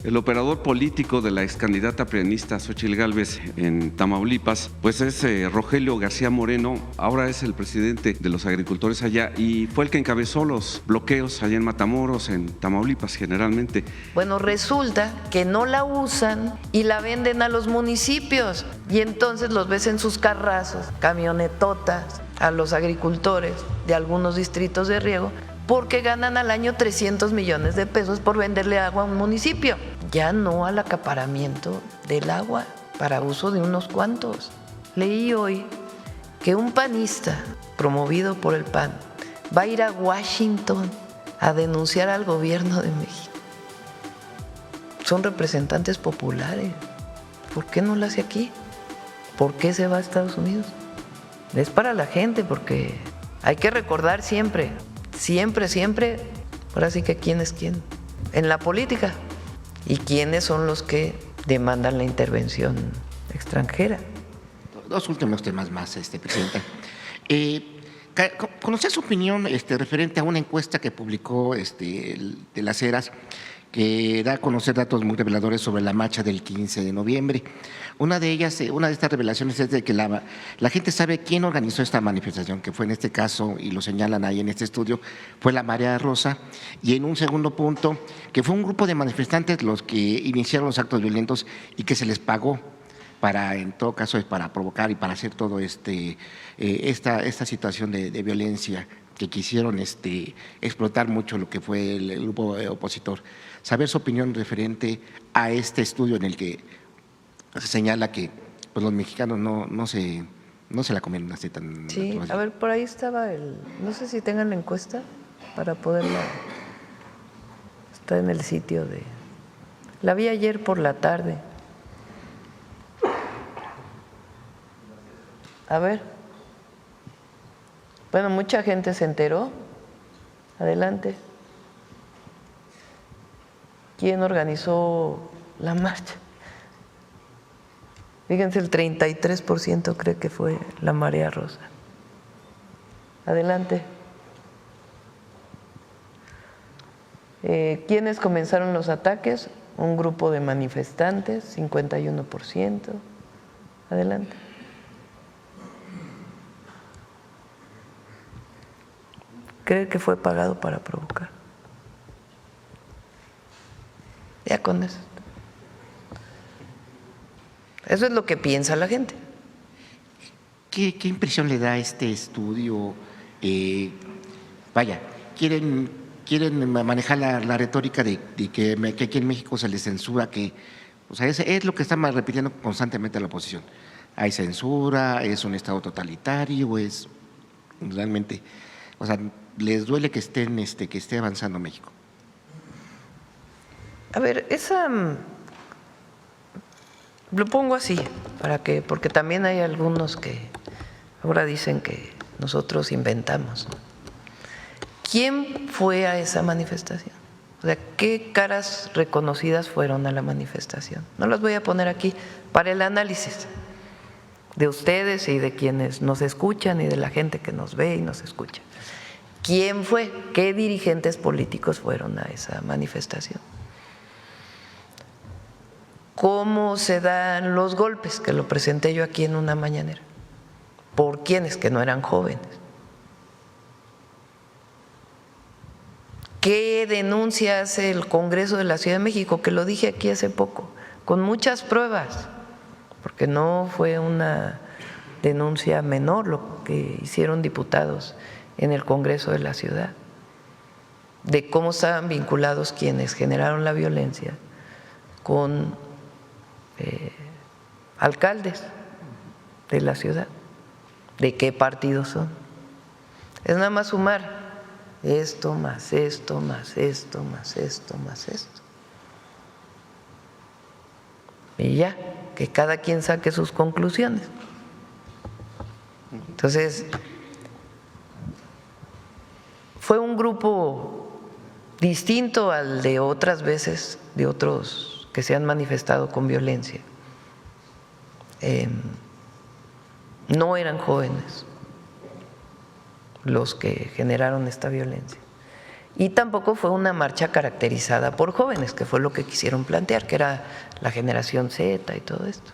El operador político de la ex candidata prianista Xóchitl Gálvez en Tamaulipas, pues es Rogelio García Moreno, ahora es el presidente de los agricultores allá y fue el que encabezó los bloqueos allá en Matamoros, en Tamaulipas generalmente. Bueno, resulta que no la usan y la venden a los municipios y entonces los ves en sus carrazos, camionetotas, a los agricultores de algunos distritos de riego, porque ganan al año 300 millones de pesos por venderle agua a un municipio, ya no al acaparamiento del agua para uso de unos cuantos. Leí hoy que un panista promovido por el PAN va a ir a Washington a denunciar al gobierno de México. Son representantes populares. ¿Por qué no lo hace aquí? ¿Por qué se va a Estados Unidos? Es para la gente, porque hay que recordar siempre, ahora sí que quién es quién en la política y quiénes son los que demandan la intervención extranjera. Dos últimos temas más, Presidenta. ¿Conocer su opinión referente a una encuesta que publicó de las Heras, que da a conocer datos muy reveladores sobre la marcha del 15 de noviembre? Una de ellas, una de estas revelaciones es de que la gente sabe quién organizó esta manifestación, que fue en este caso, y lo señalan ahí en este estudio, fue la Marea Rosa, y en un segundo punto, que fue un grupo de manifestantes los que iniciaron los actos violentos y que se les pagó para, en todo caso, para provocar y para hacer todo esta situación de violencia, que quisieron explotar mucho lo que fue el grupo opositor. Saber su opinión referente a este estudio en el que se señala que pues, los mexicanos no se la comieron así tan… Sí, a ver, por ahí estaba no sé si tengan la encuesta para poderla… Está en el sitio de… La vi ayer por la tarde. A ver. Bueno, mucha gente se enteró. Adelante. ¿Quién organizó la marcha? Fíjense, el 33% cree que fue la Marea Rosa. Adelante. ¿Quiénes comenzaron los ataques? Un grupo de manifestantes, 51%. Adelante. ¿Cree que fue pagado para provocar? Ya con eso. Eso es lo que piensa la gente. ¿Qué impresión le da este estudio? Quieren manejar la retórica de que aquí en México se les censura, o sea, es lo que está repitiendo constantemente la oposición. Hay censura, es un Estado totalitario, es realmente… O sea, ¿les duele que esté avanzando México? A ver, lo pongo así, porque también hay algunos que ahora dicen que nosotros inventamos. ¿Quién fue a esa manifestación? O sea, ¿qué caras reconocidas fueron a la manifestación? No las voy a poner aquí para el análisis de ustedes y de quienes nos escuchan y de la gente que nos ve y nos escucha. ¿Quién fue? ¿Qué dirigentes políticos fueron a esa manifestación? ¿Cómo se dan los golpes? Que lo presenté yo aquí en una mañanera. ¿Por quiénes? Que no eran jóvenes. ¿Qué denuncia hace el Congreso de la Ciudad de México? Que lo dije aquí hace poco, con muchas pruebas, porque no fue una denuncia menor lo que hicieron diputados en el Congreso de la Ciudad, de cómo estaban vinculados quienes generaron la violencia con alcaldes de la ciudad, de qué partidos son. Es nada más sumar esto, más esto, más esto, más esto, más esto. Y ya, que cada quien saque sus conclusiones. Entonces, fue un grupo distinto al de otras veces, de otros que se han manifestado con violencia. No eran jóvenes los que generaron esta violencia. Y tampoco fue una marcha caracterizada por jóvenes, que fue lo que quisieron plantear, que era la generación Z y todo esto,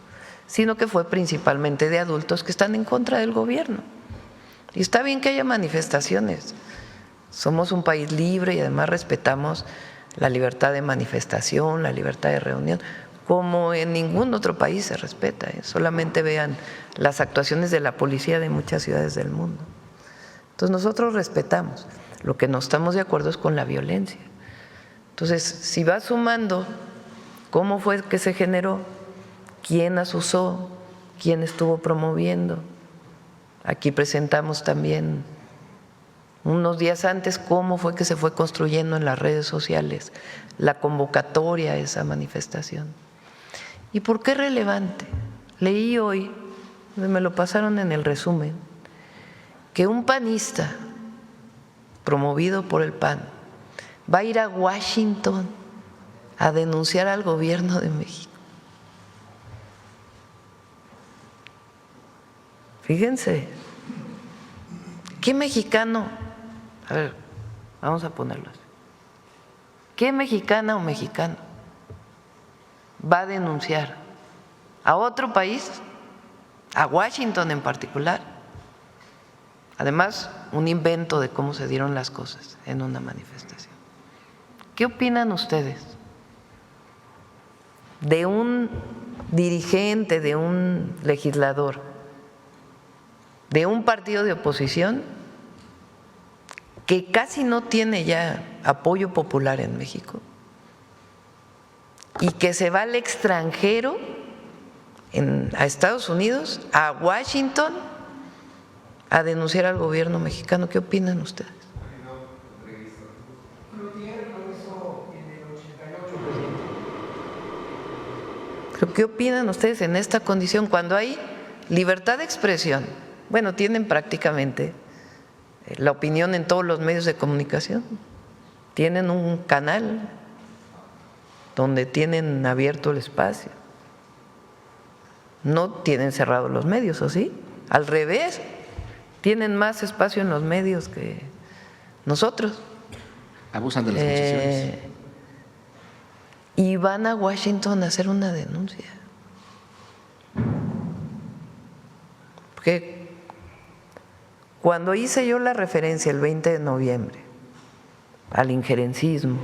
sino que fue principalmente de adultos que están en contra del gobierno. Y está bien que haya manifestaciones. Somos un país libre y además respetamos la libertad de manifestación, la libertad de reunión, como en ningún otro país se respeta. Solamente vean las actuaciones de la policía de muchas ciudades del mundo. Entonces nosotros respetamos. Lo que no estamos de acuerdo es con la violencia. Entonces, si va sumando cómo fue que se generó, quién asusó, quién estuvo promoviendo. Aquí presentamos también unos días antes cómo fue que se fue construyendo en las redes sociales la convocatoria a esa manifestación. ¿Y por qué es relevante? Leí hoy, me lo pasaron en el resumen, que un panista promovido por el PAN va a ir a Washington a denunciar al gobierno de México. Fíjense, ¿qué mexicano? A ver, vamos a ponerlo así. ¿Qué mexicana o mexicano va a denunciar a otro país, a Washington en particular? Además, un invento de cómo se dieron las cosas en una manifestación. ¿Qué opinan ustedes de un dirigente, de un legislador, de un partido de oposición que casi no tiene ya apoyo popular en México y que se va al extranjero, a Estados Unidos, a Washington, a denunciar al gobierno mexicano? ¿Qué opinan ustedes? ¿Pero qué opinan ustedes en esta condición cuando hay libertad de expresión? Bueno, tienen prácticamente la opinión en todos los medios de comunicación. Tienen un canal donde tienen abierto el espacio. No tienen cerrados los medios, ¿o sí? Al revés, tienen más espacio en los medios que nosotros. Abusan de las concesiones. Y van a Washington a hacer una denuncia. Porque cuando hice yo la referencia el 20 de noviembre al injerencismo,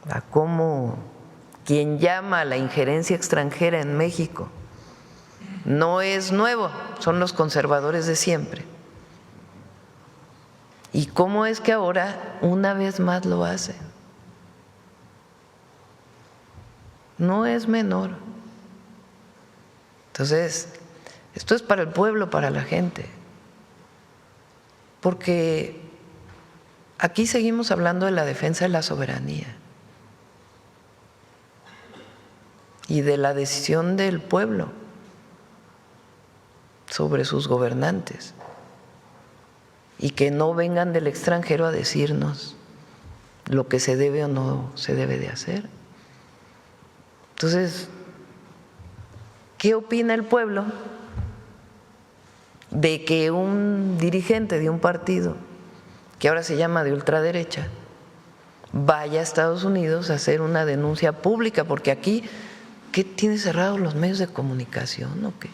a cómo quien llama a la injerencia extranjera en México no es nuevo, son los conservadores de siempre. ¿Y cómo es que ahora una vez más lo hacen? No es menor. Entonces, esto es para el pueblo, para la gente. Porque aquí seguimos hablando de la defensa de la soberanía y de la decisión del pueblo sobre sus gobernantes, y que no vengan del extranjero a decirnos lo que se debe o no se debe de hacer. Entonces, ¿qué opina el pueblo de que un dirigente de un partido que ahora se llama de ultraderecha vaya a Estados Unidos a hacer una denuncia pública? Porque aquí, ¿qué tiene cerrados los medios de comunicación o qué?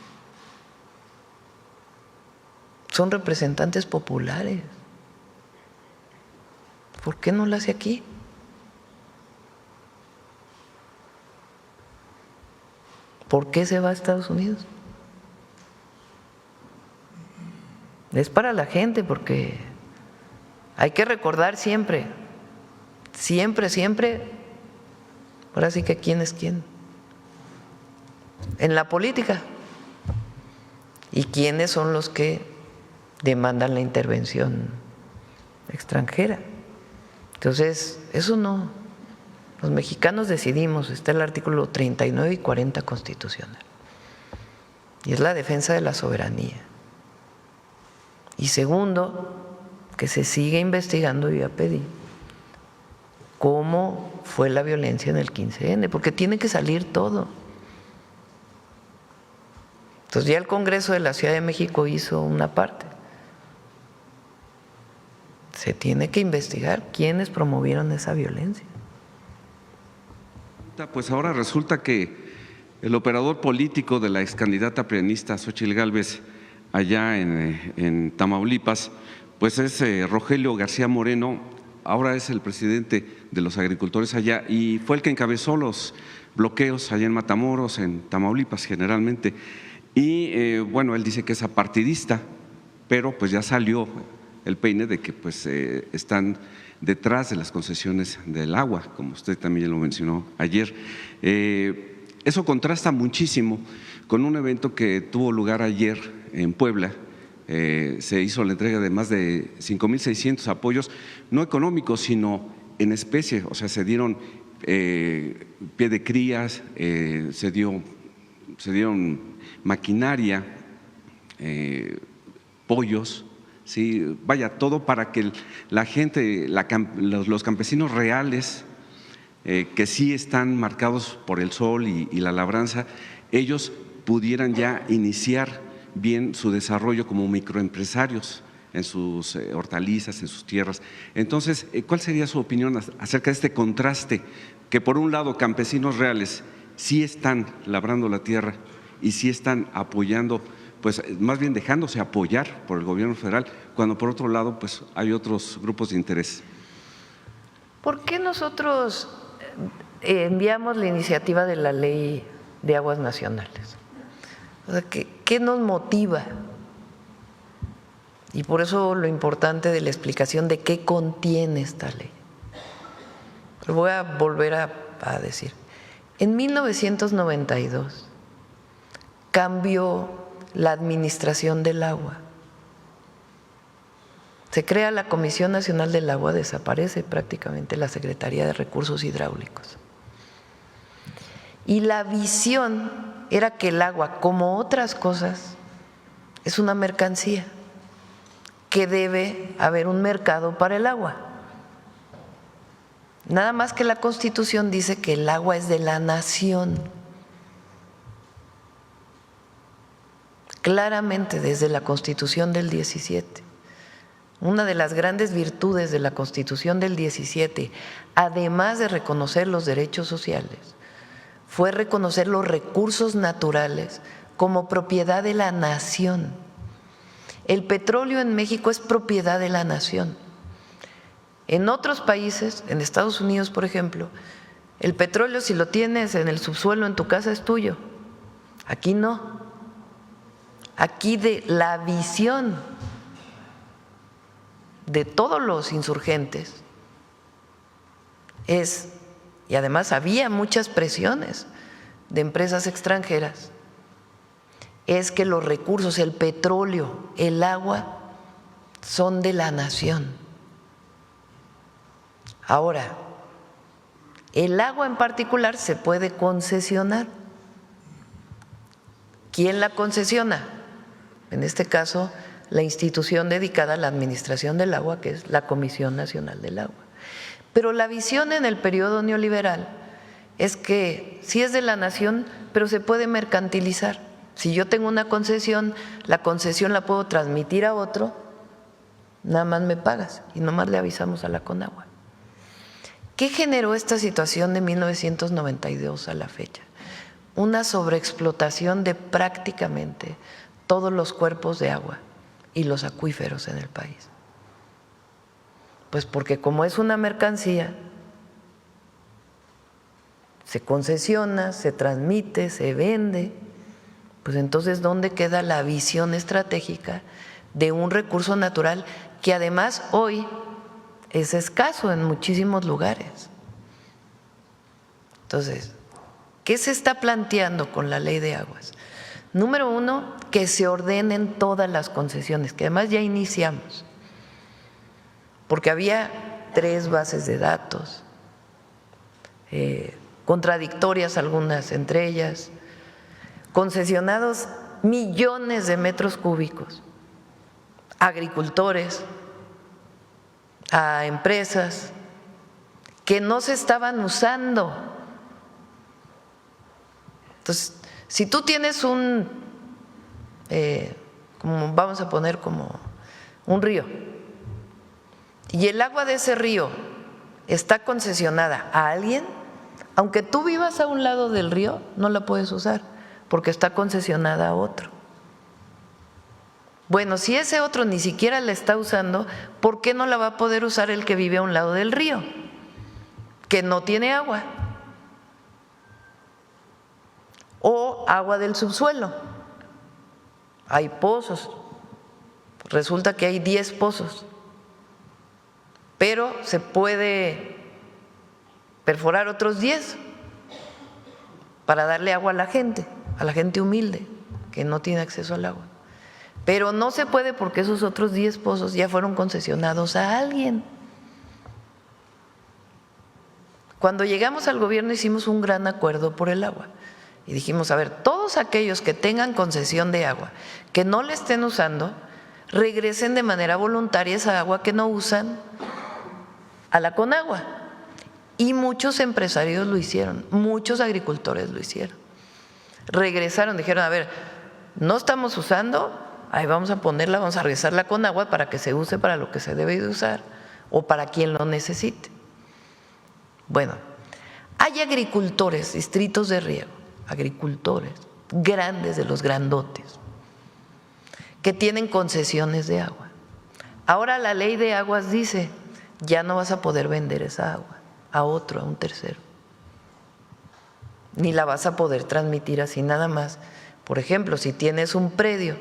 Son representantes populares. ¿Por qué no lo hace aquí? ¿Por qué se va a Estados Unidos? Es para la gente, porque hay que recordar siempre, ahora sí que quién es quién en la política y quiénes son los que demandan la intervención extranjera. Entonces, eso no. Los mexicanos decidimos, está el artículo 39 y 40 constitucional, y es la defensa de la soberanía. Y segundo, que se siga investigando, yo ya pedí, cómo fue la violencia en el 15N, porque tiene que salir todo. Entonces ya el Congreso de la Ciudad de México hizo una parte. se tiene que investigar quiénes promovieron esa violencia. Pues ahora resulta que el operador político de la ex candidata prianista Xóchitl Gálvez allá en Tamaulipas, pues es Rogelio García Moreno, ahora es el presidente de los agricultores allá y fue el que encabezó los bloqueos allá en Matamoros, en Tamaulipas generalmente. Y bueno, él dice que es apartidista, pero pues ya salió el peine de que pues están detrás de las concesiones del agua, como usted también lo mencionó ayer. Eso contrasta muchísimo con un evento que tuvo lugar ayer en Puebla. Se hizo la entrega de más de 5,600 apoyos, no económicos, sino en especie, o sea, se dieron pie de crías, se dieron maquinaria, pollos, sí, vaya, todo para que la gente, los campesinos reales, que sí están marcados por el sol y la labranza, ellos pudieran ya iniciar bien su desarrollo como microempresarios en sus hortalizas, en sus tierras. Entonces, ¿cuál sería su opinión acerca de este contraste? Que por un lado campesinos reales sí están labrando la tierra y sí están apoyando, pues más bien dejándose apoyar por el gobierno federal, cuando por otro lado pues hay otros grupos de interés. ¿Por qué nosotros enviamos la iniciativa de la Ley de Aguas Nacionales? O sea, ¿qué nos motiva? Y por eso lo importante de la explicación de qué contiene esta ley. Lo voy a volver a decir. En 1992 cambió la administración del agua. Se crea la Comisión Nacional del Agua, desaparece prácticamente la Secretaría de Recursos Hidráulicos. Y la visión era que el agua, como otras cosas, es una mercancía, que debe haber un mercado para el agua. Nada más que la Constitución dice que el agua es de la nación. Claramente desde la Constitución del 17. Una de las grandes virtudes de la Constitución del 17, además de reconocer los derechos sociales, fue reconocer los recursos naturales como propiedad de la nación. El petróleo en México es propiedad de la nación. En otros países, en Estados Unidos, por ejemplo, el petróleo, si lo tienes en el subsuelo en tu casa, es tuyo. Aquí no. Aquí de la visión de todos los insurgentes es, y además había muchas presiones de empresas extranjeras, es que los recursos, el petróleo, el agua, son de la nación. Ahora, el agua en particular se puede concesionar. ¿Quién la concesiona? En este caso, la institución dedicada a la administración del agua, que es la Comisión Nacional del Agua. Pero la visión en el periodo neoliberal es que sí es de la nación, pero se puede mercantilizar. Si yo tengo una concesión, la concesión la puedo transmitir a otro, nada más me pagas y nada más le avisamos a la Conagua. ¿Qué generó esta situación de 1992 a la fecha? Una sobreexplotación de prácticamente todos los cuerpos de agua y los acuíferos en el país. Pues porque como es una mercancía, se concesiona, se transmite, se vende, pues entonces ¿dónde queda la visión estratégica de un recurso natural que además hoy es escaso en muchísimos lugares? Entonces, ¿qué se está planteando con la Ley de Aguas? Número uno, que se ordenen todas las concesiones, que además ya iniciamos, porque había 3 bases de datos, contradictorias algunas entre ellas, concesionados millones de metros cúbicos, agricultores, a empresas que no se estaban usando. Entonces, si tú tienes un, como vamos a poner como un río, y el agua de ese río está concesionada a alguien, aunque tú vivas a un lado del río, no la puedes usar porque está concesionada a otro. Bueno, si ese otro ni siquiera la está usando, ¿por qué no la va a poder usar el que vive a un lado del río, que no tiene agua? O agua del subsuelo. Hay pozos. Resulta que hay 10 pozos, pero se puede perforar otros 10 para darle agua a la gente humilde que no tiene acceso al agua. Pero no se puede porque esos otros 10 pozos ya fueron concesionados a alguien. Cuando llegamos al gobierno hicimos un gran acuerdo por el agua y dijimos, a ver, todos aquellos que tengan concesión de agua, que no la estén usando, regresen de manera voluntaria esa agua que no usan a la Conagua. Y muchos empresarios lo hicieron, muchos agricultores lo hicieron. Regresaron, dijeron, a ver, no estamos usando, ahí vamos a ponerla, vamos a regresarla con agua para que se use para lo que se debe de usar o para quien lo necesite. Bueno, hay agricultores, distritos de riego, agricultores grandes de los grandotes, que tienen concesiones de agua. Ahora la ley de aguas dice, ya no vas a poder vender esa agua a otro, a un tercero, ni la vas a poder transmitir así nada más. Por ejemplo, si tienes un predio,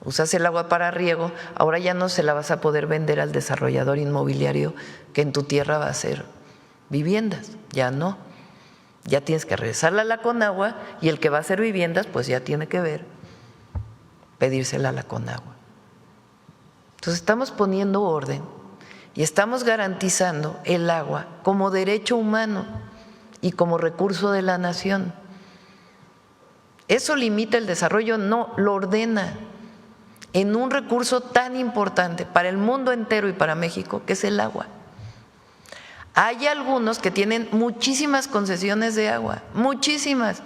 usas el agua para riego, ahora ya no se la vas a poder vender al desarrollador inmobiliario que en tu tierra va a hacer viviendas, ya no. Ya tienes que regresarla a la Conagua y el que va a hacer viviendas pues ya tiene que ver, pedírsela a la Conagua. Entonces estamos poniendo orden y estamos garantizando el agua como derecho humano y como recurso de la nación. ¿Eso limita el desarrollo? No, lo ordena en un recurso tan importante para el mundo entero y para México, que es el agua. Hay algunos que tienen muchísimas concesiones de agua, muchísimas,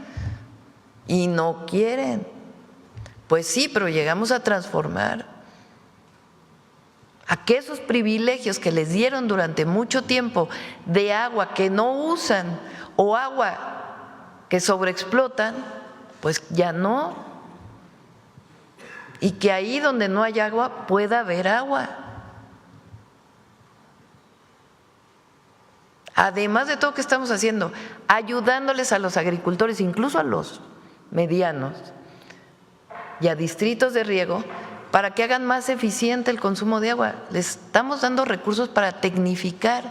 y no quieren. Pues sí, pero llegamos a transformar a que esos privilegios que les dieron durante mucho tiempo de agua que no usan o agua que sobreexplotan, pues ya no. Y que ahí donde no hay agua pueda haber agua. Además de todo que estamos haciendo, ayudándoles a los agricultores, incluso a los medianos y a distritos de riego, para que hagan más eficiente el consumo de agua. Les estamos dando recursos para tecnificar,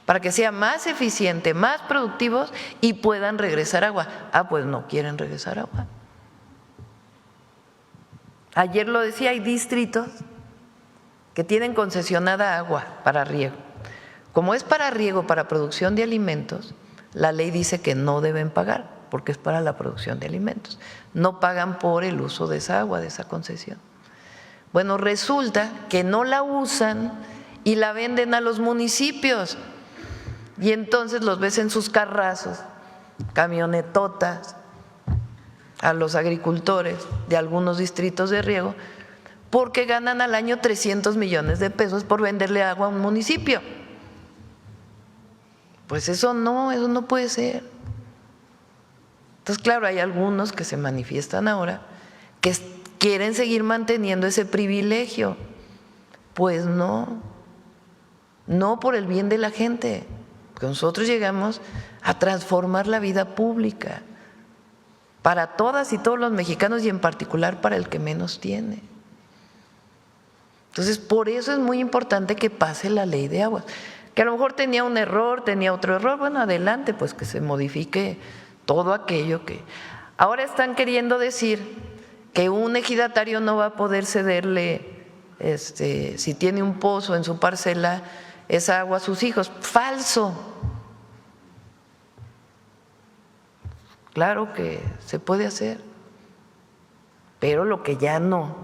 para que sea más eficiente, más productivos y puedan regresar agua. Ah, pues no quieren regresar agua. Ayer lo decía, hay distritos que tienen concesionada agua para riego. Como es para riego, para producción de alimentos, la ley dice que no deben pagar porque es para la producción de alimentos. No pagan por el uso de esa agua, de esa concesión. Bueno, resulta que no la usan y la venden a los municipios y entonces los ves en sus carrazos, camionetotas, a los agricultores de algunos distritos de riego porque ganan al año 300 millones de pesos por venderle agua a un municipio. Pues eso no puede ser. Entonces, claro, hay algunos que se manifiestan ahora que quieren seguir manteniendo ese privilegio. Pues no por el bien de la gente, porque nosotros llegamos a transformar la vida pública para todas y todos los mexicanos y en particular para el que menos tiene. Entonces, por eso es muy importante que pase la ley de aguas. Que a lo mejor tenía un error, tenía otro error, bueno, adelante, pues que se modifique todo aquello que… Ahora están queriendo decir que un ejidatario no va a poder cederle, si tiene un pozo en su parcela, esa agua a sus hijos. ¡Falso! Claro que se puede hacer, pero lo que ya no,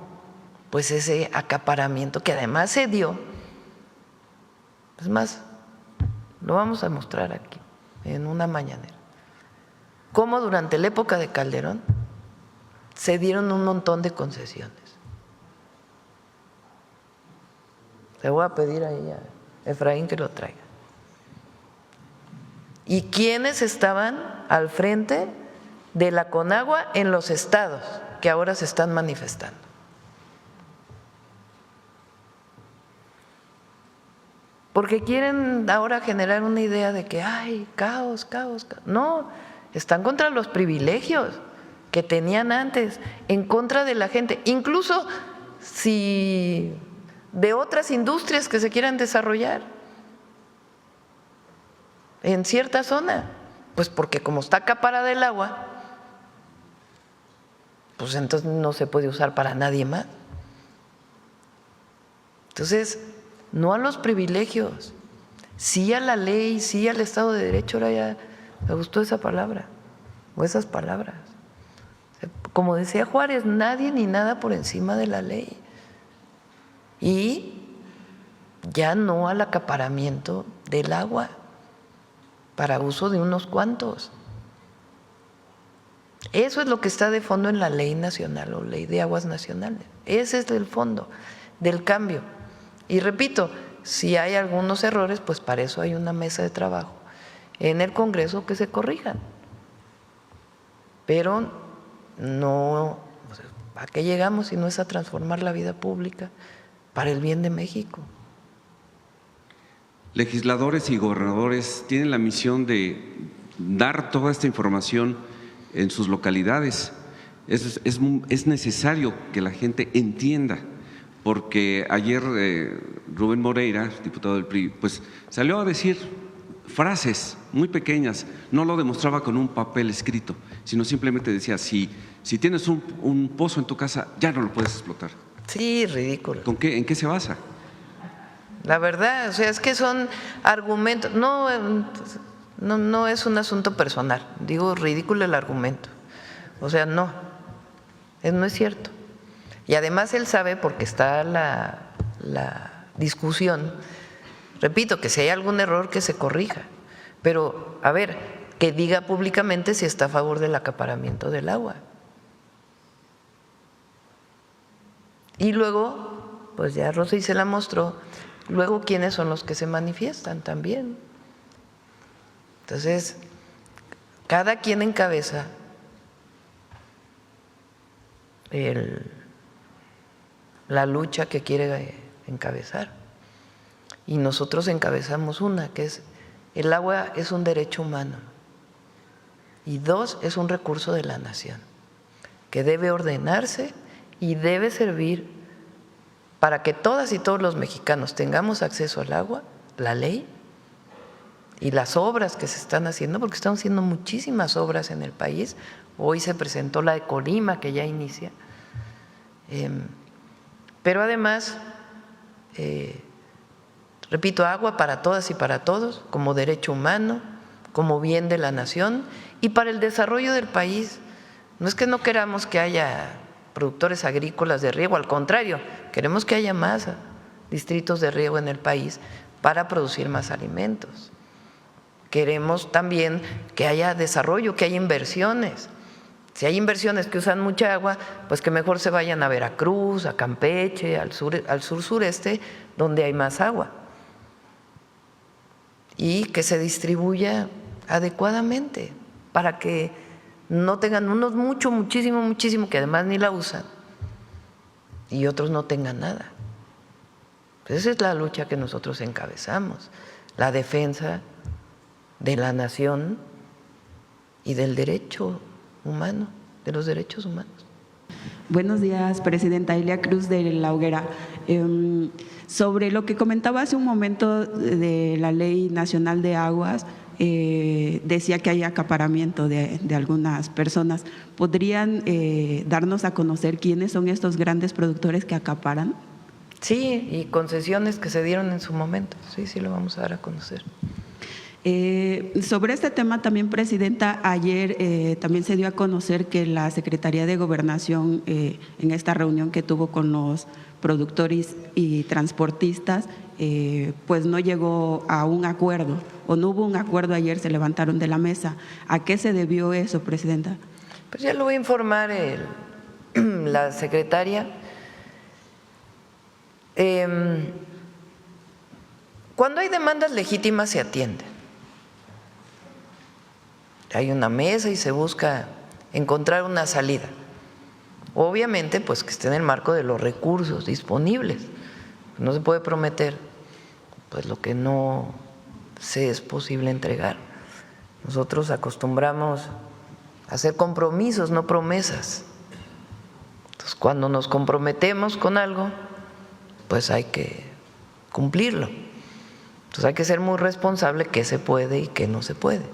pues ese acaparamiento que además se dio. Es más, lo vamos a mostrar aquí en una mañanera. Cómo durante la época de Calderón se dieron un montón de concesiones. Le voy a pedir ahí a Efraín que lo traiga. ¿Y quiénes estaban al frente de la Conagua en los estados que ahora se están manifestando? Porque quieren ahora generar una idea de que hay caos, caos, caos. No, están contra los privilegios que tenían antes, en contra de la gente, incluso si de otras industrias que se quieran desarrollar en cierta zona, pues porque como está acaparada el agua, pues entonces no se puede usar para nadie más. Entonces, no a los privilegios, sí a la ley, sí al Estado de Derecho. Ahora ya me gustó esa palabra o esas palabras. Como decía Juárez, nadie ni nada por encima de la ley. Y ya no al acaparamiento del agua para uso de unos cuantos. Eso es lo que está de fondo en la ley nacional o ley de aguas nacionales. Ese es el fondo del cambio. Y repito, si hay algunos errores, pues para eso hay una mesa de trabajo en el Congreso que se corrijan. Pero no, ¿a qué llegamos si no es a transformar la vida pública para el bien de México? Legisladores y gobernadores tienen la misión de dar toda esta información en sus localidades. Es necesario que la gente entienda. Porque ayer Rubén Moreira, diputado del PRI, pues salió a decir frases muy pequeñas, no lo demostraba con un papel escrito, sino simplemente decía, si tienes un pozo en tu casa, ya no lo puedes explotar. Sí, ridículo. ¿En qué se basa? La verdad, o sea, es que son argumentos, no es un asunto personal, digo ridículo el argumento, o sea, no es cierto. Y además él sabe, porque está la discusión, repito, que si hay algún error que se corrija, pero a ver, que diga públicamente si está a favor del acaparamiento del agua. Y luego, pues ya Rosy se la mostró, luego quiénes son los que se manifiestan también. Entonces, cada quien encabeza la lucha que quiere encabezar. Y nosotros encabezamos una, que es el agua es un derecho humano y 2, es un recurso de la nación que debe ordenarse y debe servir para que todas y todos los mexicanos tengamos acceso al agua, la ley y las obras que se están haciendo, porque estamos haciendo muchísimas obras en el país. Hoy se presentó la de Colima, que ya inicia. Pero además, repito, agua para todas y para todos, como derecho humano, como bien de la nación y para el desarrollo del país. No es que no queramos que haya productores agrícolas de riego, al contrario, queremos que haya más distritos de riego en el país para producir más alimentos. Queremos también que haya desarrollo, que haya inversiones. Si hay inversiones que usan mucha agua, pues que mejor se vayan a Veracruz, a Campeche, al sur-sureste, donde hay más agua. Y que se distribuya adecuadamente para que no tengan unos muchísimo, que además ni la usan, y otros no tengan nada. Esa es la lucha que nosotros encabezamos, la defensa de la nación y del derecho humano, de los derechos humanos. Buenos días, presidenta Elia Cruz de La Hoguera. Sobre lo que comentaba hace un momento de la Ley Nacional de Aguas, decía que hay acaparamiento de algunas personas. ¿Podrían darnos a conocer quiénes son estos grandes productores que acaparan? Sí, y concesiones que se dieron en su momento, sí lo vamos a dar a conocer. Sobre este tema también, presidenta, ayer también se dio a conocer que la Secretaría de Gobernación, en esta reunión que tuvo con los productores y transportistas, pues no llegó a un acuerdo, o no hubo un acuerdo. Ayer se levantaron de la mesa. ¿A qué se debió eso, presidenta? Pues ya lo voy a informar la secretaria. Cuando hay demandas legítimas se atienden. Hay una mesa y se busca encontrar una salida. Obviamente, pues que esté en el marco de los recursos disponibles. No se puede prometer pues lo que no se es posible entregar. Nosotros acostumbramos a hacer compromisos, no promesas. Entonces, cuando nos comprometemos con algo, pues hay que cumplirlo. Entonces hay que ser muy responsable qué se puede y qué no se puede.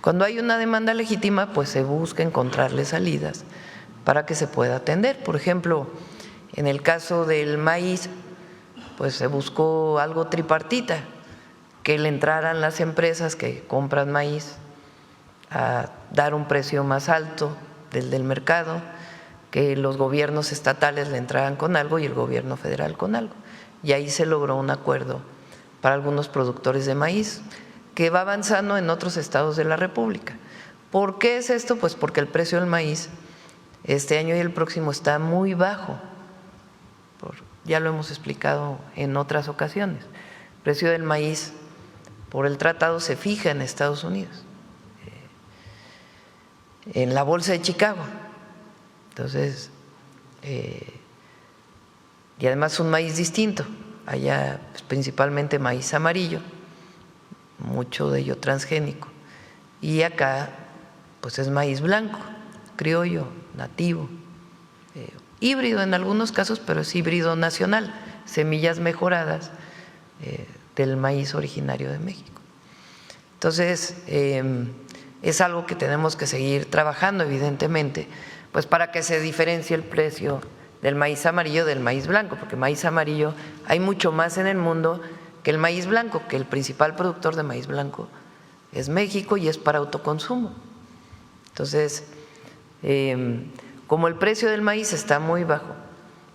Cuando hay una demanda legítima, pues se busca encontrarle salidas para que se pueda atender. Por ejemplo, en el caso del maíz, pues se buscó algo tripartita, que le entraran las empresas que compran maíz a dar un precio más alto del mercado, que los gobiernos estatales le entraran con algo y el gobierno federal con algo. Y ahí se logró un acuerdo para algunos productores de maíz, que va avanzando en otros estados de la República. ¿Por qué es esto? Pues porque el precio del maíz este año y el próximo está muy bajo. Ya lo hemos explicado en otras ocasiones. El precio del maíz por el tratado se fija en Estados Unidos, en la bolsa de Chicago. Entonces, y además un maíz distinto. Allá pues, principalmente maíz amarillo, mucho de ello transgénico, y acá pues es maíz blanco, criollo, nativo, híbrido en algunos casos, pero es híbrido nacional, semillas mejoradas del maíz originario de México. Entonces, es algo que tenemos que seguir trabajando, evidentemente, pues para que se diferencie el precio del maíz amarillo del maíz blanco, porque maíz amarillo hay mucho más en el mundo que el maíz blanco, que el principal productor de maíz blanco es México y es para autoconsumo. Entonces, como el precio del maíz está muy bajo,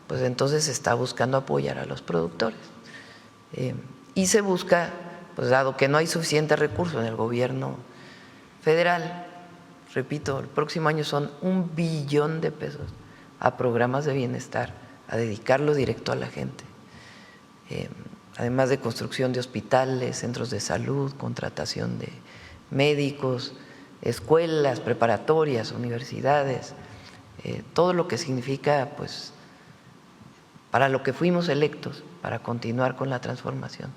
pues entonces se está buscando apoyar a los productores. Y se busca, pues dado que no hay suficiente recurso en el gobierno federal, repito, el próximo año son $1 billón a programas de bienestar, a dedicarlo directo a la gente, además de construcción de hospitales, centros de salud, contratación de médicos, escuelas preparatorias, universidades, todo lo que significa pues para lo que fuimos electos, para continuar con la transformación.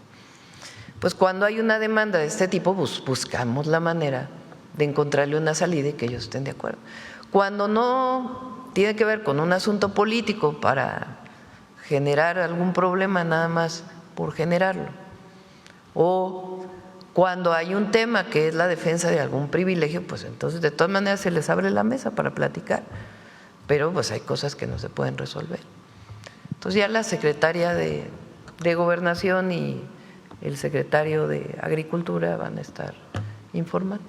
Pues cuando hay una demanda de este tipo, buscamos la manera de encontrarle una salida y que ellos estén de acuerdo. Cuando no tiene que ver con un asunto político para generar algún problema nada más por generarlo, o cuando hay un tema que es la defensa de algún privilegio, pues entonces de todas maneras se les abre la mesa para platicar, pero pues hay cosas que no se pueden resolver. Entonces ya la secretaria de Gobernación y el secretario de Agricultura van a estar informando.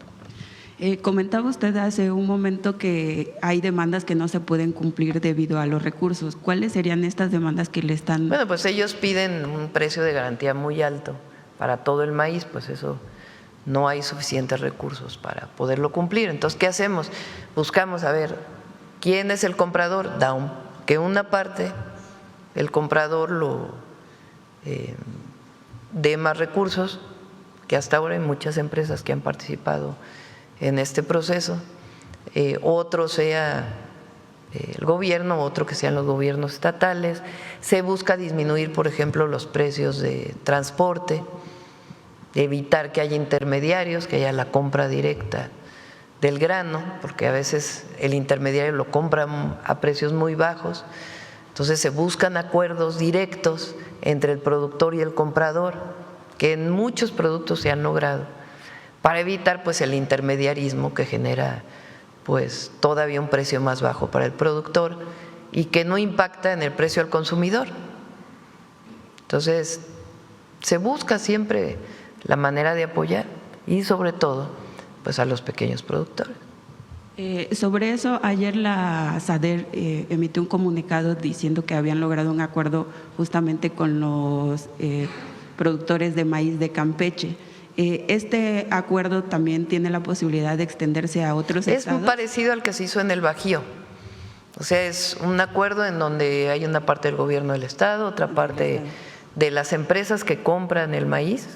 Comentaba usted hace un momento que hay demandas que no se pueden cumplir debido a los recursos. ¿Cuáles serían estas demandas que le están? Bueno, pues ellos piden un precio de garantía muy alto para todo el maíz, pues eso no hay suficientes recursos para poderlo cumplir. Entonces, ¿qué hacemos? Buscamos a ver quién es el comprador, que una parte el comprador lo dé más recursos, que hasta ahora hay muchas empresas que han participado en este proceso, otro sea el gobierno, otro que sean los gobiernos estatales. Se busca disminuir, por ejemplo, los precios de transporte, evitar que haya intermediarios, que haya la compra directa del grano, porque a veces el intermediario lo compra a precios muy bajos. Entonces se buscan acuerdos directos entre el productor y el comprador, que en muchos productos se han logrado, para evitar pues el intermediarismo que genera pues todavía un precio más bajo para el productor y que no impacta en el precio al consumidor. Entonces se busca siempre la manera de apoyar y sobre todo pues a los pequeños productores. Sobre eso, ayer la SADER emitió un comunicado diciendo que habían logrado un acuerdo justamente con los productores de maíz de Campeche. ¿Este acuerdo también tiene la posibilidad de extenderse a otros estados? Es parecido al que se hizo en el Bajío. O sea, es un acuerdo en donde hay una parte del gobierno del estado, otra parte de las empresas que compran el maíz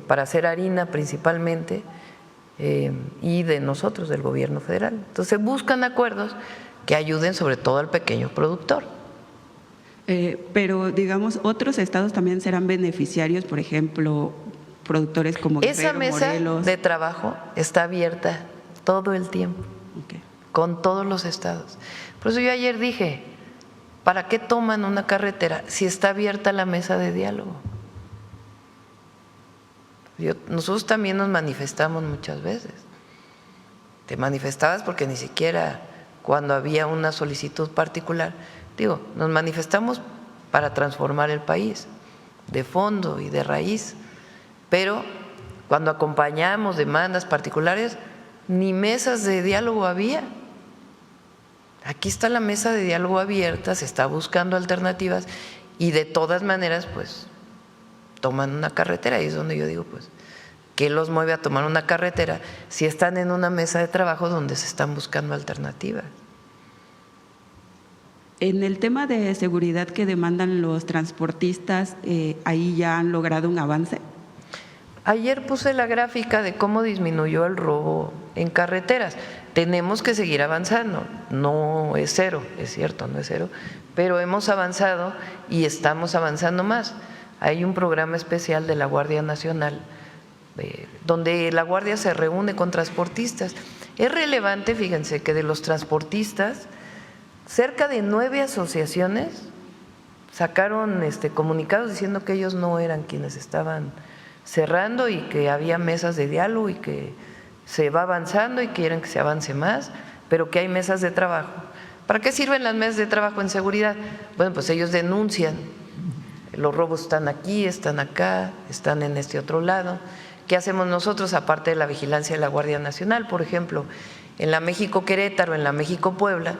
para hacer harina principalmente, y de nosotros, del gobierno federal. Entonces buscan acuerdos que ayuden sobre todo al pequeño productor. Pero digamos, otros estados también serán beneficiarios, por ejemplo, productores como Guerrero, Esa mesa Morelos. de trabajo está abierta todo el tiempo, Okay. con todos los estados. Por eso yo ayer dije, ¿para qué toman una carretera si está abierta la mesa de diálogo? Nosotros también nos manifestamos muchas veces. Te manifestabas porque ni siquiera cuando había una solicitud particular, nos manifestamos para transformar el país de fondo y de raíz, pero cuando acompañamos demandas particulares, ni mesas de diálogo había. Aquí está la mesa de diálogo abierta, se está buscando alternativas y de todas maneras pues toman una carretera, y es donde yo digo pues ¿qué los mueve a tomar una carretera si están en una mesa de trabajo donde se están buscando alternativas? En el tema de seguridad que demandan los transportistas, ¿ahí ya han logrado un avance? Ayer puse la gráfica de cómo disminuyó el robo en carreteras. Tenemos que seguir avanzando, no es cero, es cierto, no es cero, pero hemos avanzado y estamos avanzando más. Hay un programa especial de la Guardia Nacional donde la Guardia se reúne con transportistas. Es relevante, fíjense, que de los transportistas, cerca de 9 asociaciones sacaron comunicados diciendo que ellos no eran quienes estaban cerrando y que había mesas de diálogo y que se va avanzando y quieren que se avance más, pero que hay mesas de trabajo. ¿Para qué sirven las mesas de trabajo en seguridad? Bueno, pues ellos denuncian, los robos están aquí, están acá, están en este otro lado. ¿Qué hacemos nosotros aparte de la vigilancia de la Guardia Nacional? Por ejemplo, en la México-Querétaro, en la México-Puebla,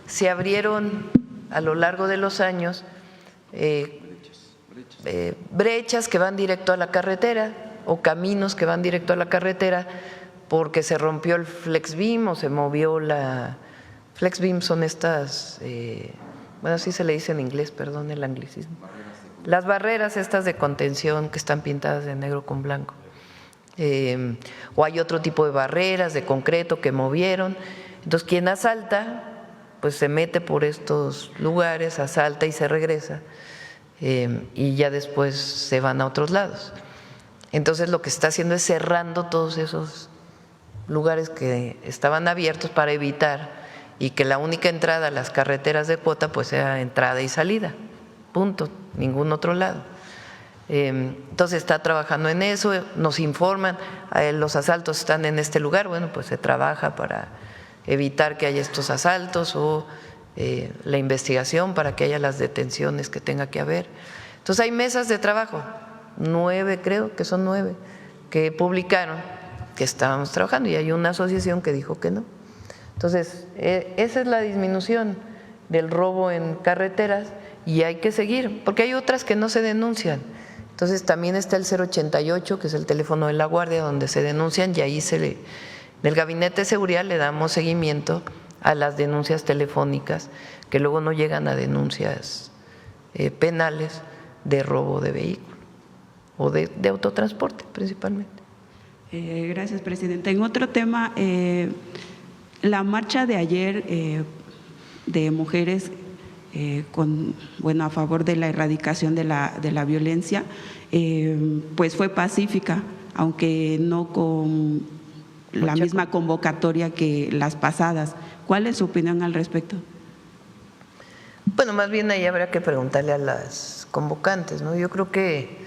se abrieron a lo largo de los años brechas que van directo a la carretera o caminos que van directo a la carretera porque se rompió el FlexBeam o se movió la… FlexBeam son estas, bueno, así se le dice en inglés, perdón el anglicismo. Las barreras estas de contención que están pintadas de negro con blanco. O hay otro tipo de barreras de concreto que movieron. Entonces, quien asalta, pues se mete por estos lugares, asalta y se regresa. Y ya después se van a otros lados. Entonces lo que está haciendo es cerrando todos esos lugares que estaban abiertos para evitar y que la única entrada a las carreteras de cuota pues sea entrada y salida, punto, ningún otro lado. Entonces está trabajando en eso, nos informan, los asaltos están en este lugar, bueno pues se trabaja para evitar que haya estos asaltos o la investigación para que haya las detenciones que tenga que haber. Entonces hay mesas de trabajo, 9 creo que son 9, que publicaron que estábamos trabajando y hay una asociación que dijo que no. Entonces esa es la disminución del robo en carreteras y hay que seguir, porque hay otras que no se denuncian. Entonces también está el 088, que es el teléfono de la Guardia, donde se denuncian y ahí del Gabinete de Seguridad le damos seguimiento a las denuncias telefónicas que luego no llegan a denuncias penales de robo de vehículo o de autotransporte principalmente. Gracias, Presidenta. En otro tema, la marcha de ayer de mujeres a favor de la erradicación de la violencia, pues fue pacífica, aunque no con la misma convocatoria que las pasadas. ¿Cuál es su opinión al respecto? Bueno, más bien ahí habría que preguntarle a las convocantes, ¿no? Yo creo que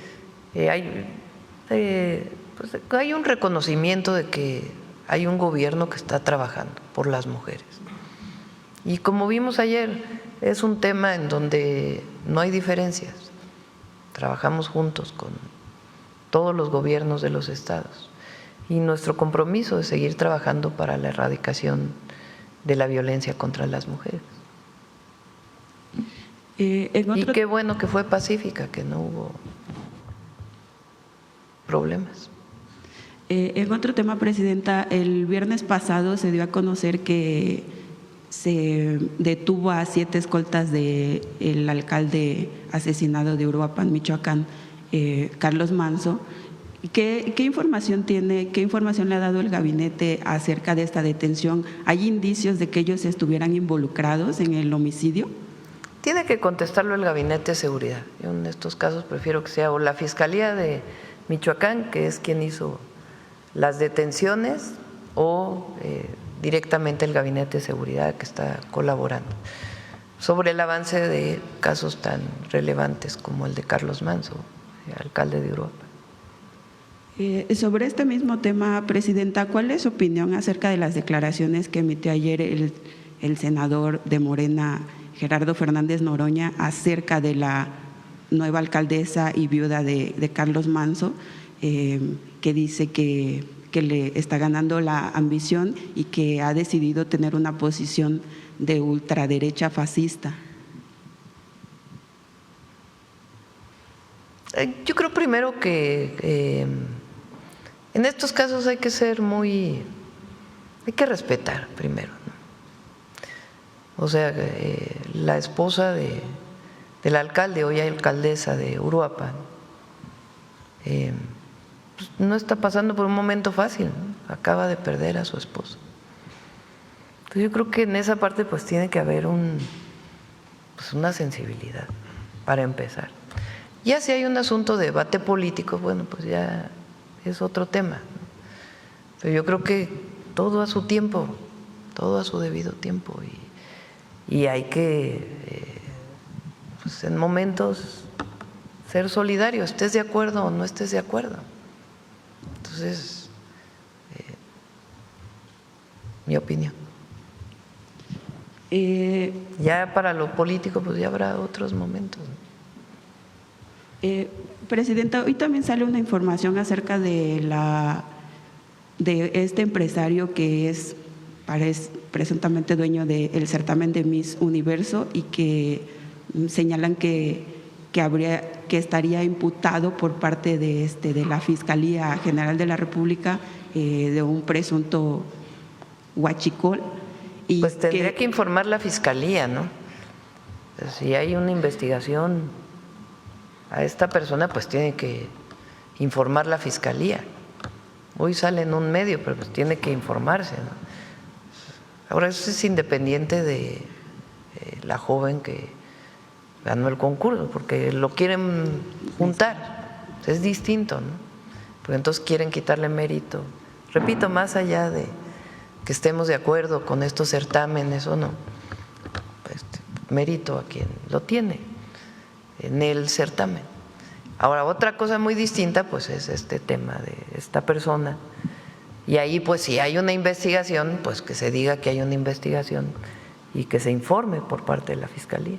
hay un reconocimiento de que hay un gobierno que está trabajando por las mujeres. Y como vimos ayer, es un tema en donde no hay diferencias. Trabajamos juntos con todos los gobiernos de los estados. Y nuestro compromiso es seguir trabajando para la erradicación de la violencia contra las mujeres. Y qué bueno que fue pacífica, que no hubo problemas. En otro tema, Presidenta, el viernes pasado se dio a conocer que se detuvo a 7 escoltas del alcalde asesinado de Uruapan, Michoacán, Carlos Manso. ¿Qué información tiene, qué información le ha dado el gabinete acerca de esta detención? ¿Hay indicios de que ellos estuvieran involucrados en el homicidio? Tiene que contestarlo el Gabinete de Seguridad. Yo en estos casos prefiero que sea o la Fiscalía de Michoacán, que es quien hizo las detenciones, o directamente el Gabinete de Seguridad que está colaborando sobre el avance de casos tan relevantes como el de Carlos Manso, alcalde de Uruapan. Sobre este mismo tema, Presidenta, ¿cuál es su opinión acerca de las declaraciones que emitió ayer el senador de Morena, Gerardo Fernández Noroña, acerca de la nueva alcaldesa y viuda de Carlos Manso, que dice que le está ganando la ambición y que ha decidido tener una posición de ultraderecha fascista? Yo creo primero que en estos casos hay que ser hay que respetar primero, ¿no? O sea, la esposa del alcalde, hoy alcaldesa de Uruapan, pues no está pasando por un momento fácil, ¿no? Acaba de perder a su esposo. Entonces yo creo que en esa parte pues tiene que haber una sensibilidad para empezar. Ya si hay un asunto de debate político, bueno, pues ya es otro tema, ¿no? Pero yo creo que todo a su tiempo, todo a su debido tiempo, y hay que, pues en momentos, ser solidario, estés de acuerdo o no estés de acuerdo. Entonces, mi opinión. Ya para lo político, pues ya habrá otros momentos, ¿no? Presidenta, hoy también sale una información acerca de este empresario que es presuntamente dueño del certamen de Miss Universo y que señalan que estaría imputado por parte de la Fiscalía General de la República de un presunto huachicol. Y pues tendría que informar la Fiscalía, ¿no? Si hay una investigación a esta persona, pues tiene que informar la Fiscalía. Hoy sale en un medio, pero pues tiene que informarse, ¿no? Ahora eso es independiente de la joven que ganó el concurso, porque lo quieren juntar, es distinto, ¿no? Porque entonces quieren quitarle mérito. Repito, más allá de que estemos de acuerdo con estos certámenes o no, pues, mérito a quien lo tiene en el certamen. Ahora, otra cosa muy distinta pues es este tema de esta persona, y ahí pues si hay una investigación, pues que se diga que hay una investigación y que se informe por parte de la Fiscalía.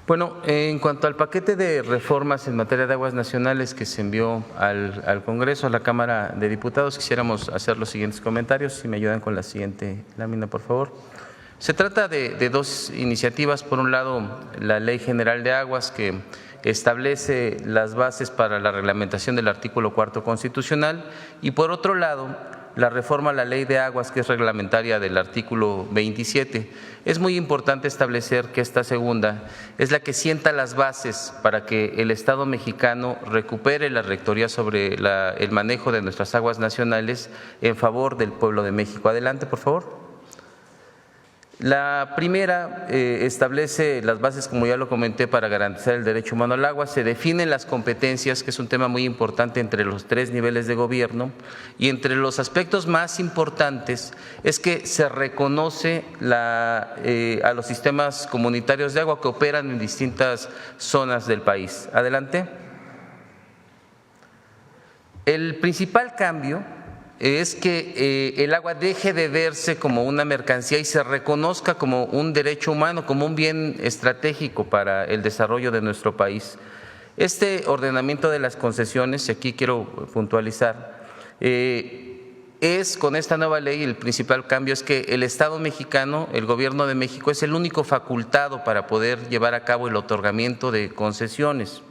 Bueno, en cuanto al paquete de reformas en materia de aguas nacionales que se envió al Congreso, a la Cámara de Diputados, quisiéramos hacer los siguientes comentarios. Si me ayudan con la siguiente lámina, por favor. Se trata de dos iniciativas. Por un lado, la Ley General de Aguas, que establece las bases para la reglamentación del artículo 4º constitucional, y por otro lado, la reforma a la Ley de Aguas, que es reglamentaria del artículo 27. Es muy importante establecer que esta segunda es la que sienta las bases para que el Estado mexicano recupere la rectoría sobre el manejo de nuestras aguas nacionales en favor del pueblo de México. Adelante, por favor. La primera establece las bases, como ya lo comenté, para garantizar el derecho humano al agua. Se definen las competencias, que es un tema muy importante entre los 3 niveles de gobierno, y entre los aspectos más importantes es que se reconoce a los sistemas comunitarios de agua que operan en distintas zonas del país. Adelante. El principal cambio es que el agua deje de verse como una mercancía y se reconozca como un derecho humano, como un bien estratégico para el desarrollo de nuestro país. Este ordenamiento de las concesiones, y aquí quiero puntualizar, es con esta nueva ley el principal cambio es que el Estado mexicano, el Gobierno de México, es el único facultado para poder llevar a cabo el otorgamiento de concesiones.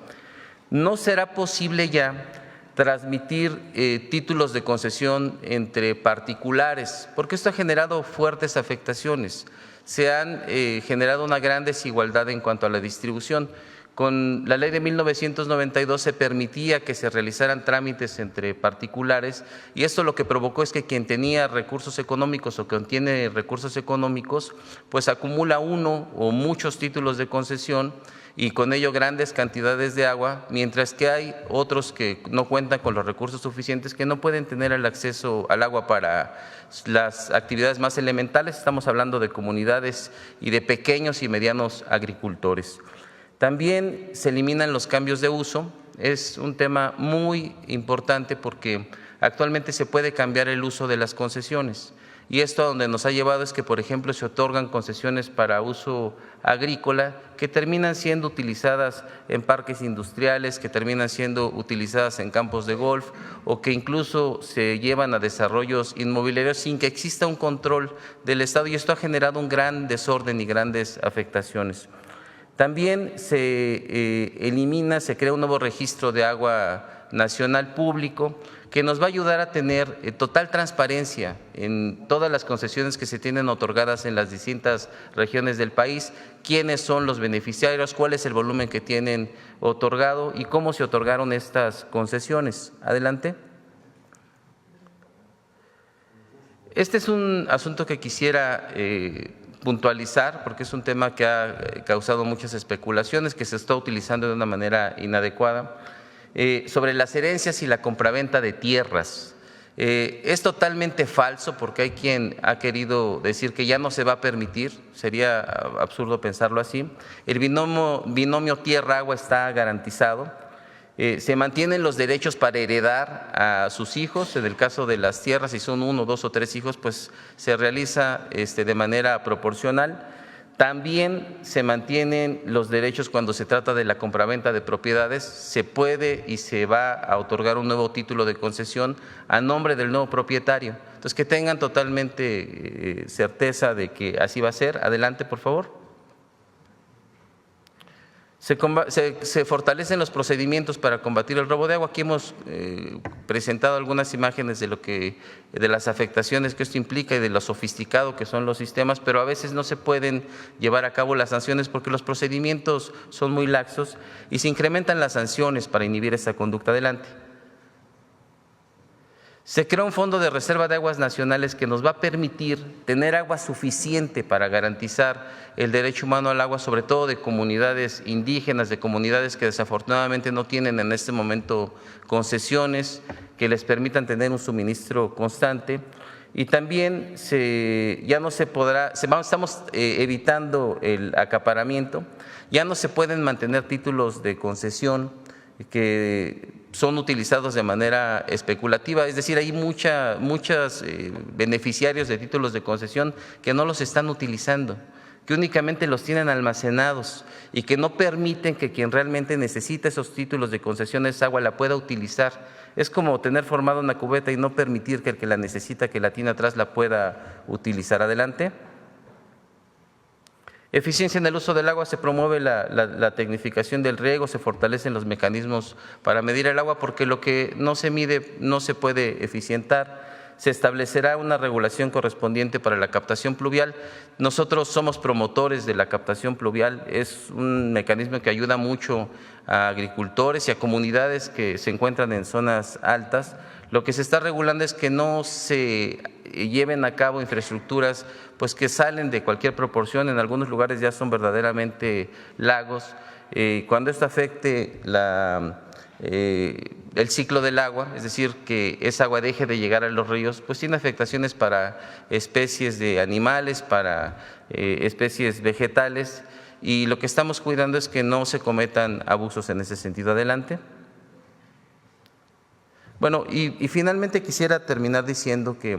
No será posible ya transmitir títulos de concesión entre particulares, porque esto ha generado fuertes afectaciones. Se han generado una gran desigualdad en cuanto a la distribución. Con la ley de 1992 se permitía que se realizaran trámites entre particulares y esto lo que provocó es que quien tenía recursos económicos o quien tiene recursos económicos pues acumula uno o muchos títulos de concesión y con ello grandes cantidades de agua, mientras que hay otros que no cuentan con los recursos suficientes que no pueden tener el acceso al agua para las actividades más elementales. Estamos hablando de comunidades y de pequeños y medianos agricultores. También se eliminan los cambios de uso, es un tema muy importante porque actualmente se puede cambiar el uso de las concesiones y esto a donde nos ha llevado es que, por ejemplo, se otorgan concesiones para uso agrícola que terminan siendo utilizadas en parques industriales, que terminan siendo utilizadas en campos de golf o que incluso se llevan a desarrollos inmobiliarios sin que exista un control del Estado y esto ha generado un gran desorden y grandes afectaciones. También se se crea un nuevo registro de agua nacional público que nos va a ayudar a tener total transparencia en todas las concesiones que se tienen otorgadas en las distintas regiones del país, quiénes son los beneficiarios, cuál es el volumen que tienen otorgado y cómo se otorgaron estas concesiones. Adelante. Este es un asunto que quisiera puntualizar porque es un tema que ha causado muchas especulaciones, que se está utilizando de una manera inadecuada, sobre las herencias y la compraventa de tierras. Es totalmente falso porque hay quien ha querido decir que ya no se va a permitir, sería absurdo pensarlo así. El binomio tierra-agua está garantizado. Se mantienen los derechos para heredar a sus hijos, en el caso de las tierras, si son 1, 2 o 3 hijos, pues se realiza de manera proporcional. También se mantienen los derechos cuando se trata de la compraventa de propiedades, se puede y se va a otorgar un nuevo título de concesión a nombre del nuevo propietario. Entonces, que tengan totalmente certeza de que así va a ser. Adelante, por favor. Se fortalecen los procedimientos para combatir el robo de agua. Aquí hemos presentado algunas imágenes de las afectaciones que esto implica y de lo sofisticado que son los sistemas, pero a veces no se pueden llevar a cabo las sanciones porque los procedimientos son muy laxos y se incrementan las sanciones para inhibir esta conducta. Adelante. Se crea un fondo de reserva de aguas nacionales que nos va a permitir tener agua suficiente para garantizar el derecho humano al agua, sobre todo de comunidades indígenas, de comunidades que desafortunadamente no tienen en este momento concesiones que les permitan tener un suministro constante. Y también estamos evitando el acaparamiento, ya no se pueden mantener títulos de concesión que son utilizados de manera especulativa, es decir, hay muchos beneficiarios de títulos de concesión que no los están utilizando, que únicamente los tienen almacenados y que no permiten que quien realmente necesita esos títulos de concesión, esa agua, la pueda utilizar. Es como tener formada una cubeta y no permitir que el que la necesita, que la tiene atrás, la pueda utilizar. Adelante. Eficiencia en el uso del agua, se promueve la tecnificación del riego, se fortalecen los mecanismos para medir el agua porque lo que no se mide no se puede eficientar. Se establecerá una regulación correspondiente para la captación pluvial. Nosotros somos promotores de la captación pluvial, es un mecanismo que ayuda mucho a agricultores y a comunidades que se encuentran en zonas altas. Lo que se está regulando es que no se lleven a cabo infraestructuras pues que salen de cualquier proporción, en algunos lugares ya son verdaderamente lagos. Cuando esto afecte el ciclo del agua, es decir, que esa agua deje de llegar a los ríos, pues tiene afectaciones para especies de animales, para especies vegetales, y lo que estamos cuidando es que no se cometan abusos en ese sentido. Adelante. Bueno, y finalmente quisiera terminar diciendo que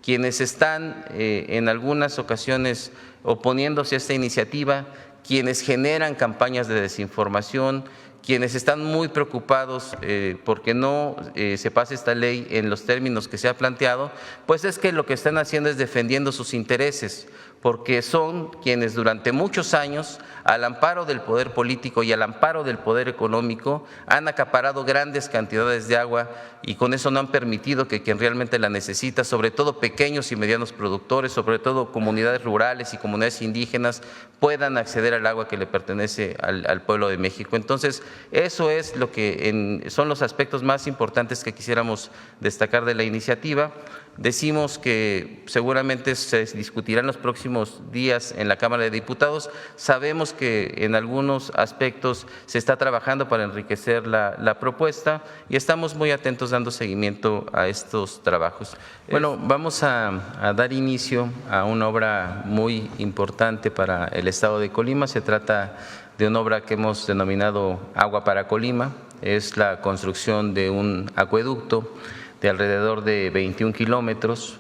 quienes están en algunas ocasiones oponiéndose a esta iniciativa, quienes generan campañas de desinformación, quienes están muy preocupados porque no se pase esta ley en los términos que se ha planteado, pues es que lo que están haciendo es defendiendo sus intereses, porque son quienes durante muchos años, al amparo del poder político y al amparo del poder económico, han acaparado grandes cantidades de agua y con eso no han permitido que quien realmente la necesita, sobre todo pequeños y medianos productores, sobre todo comunidades rurales y comunidades indígenas, puedan acceder al agua que le pertenece al pueblo de México. Entonces, eso es lo que son los aspectos más importantes que quisiéramos destacar de la iniciativa. Decimos que seguramente se discutirá en los próximos días en la Cámara de Diputados. Sabemos que en algunos aspectos se está trabajando para enriquecer la propuesta y estamos muy atentos dando seguimiento a estos trabajos. Bueno, vamos a dar inicio a una obra muy importante para el Estado de Colima. Se trata de una obra que hemos denominado Agua para Colima. Es la construcción de un acueducto de alrededor de 21 kilómetros,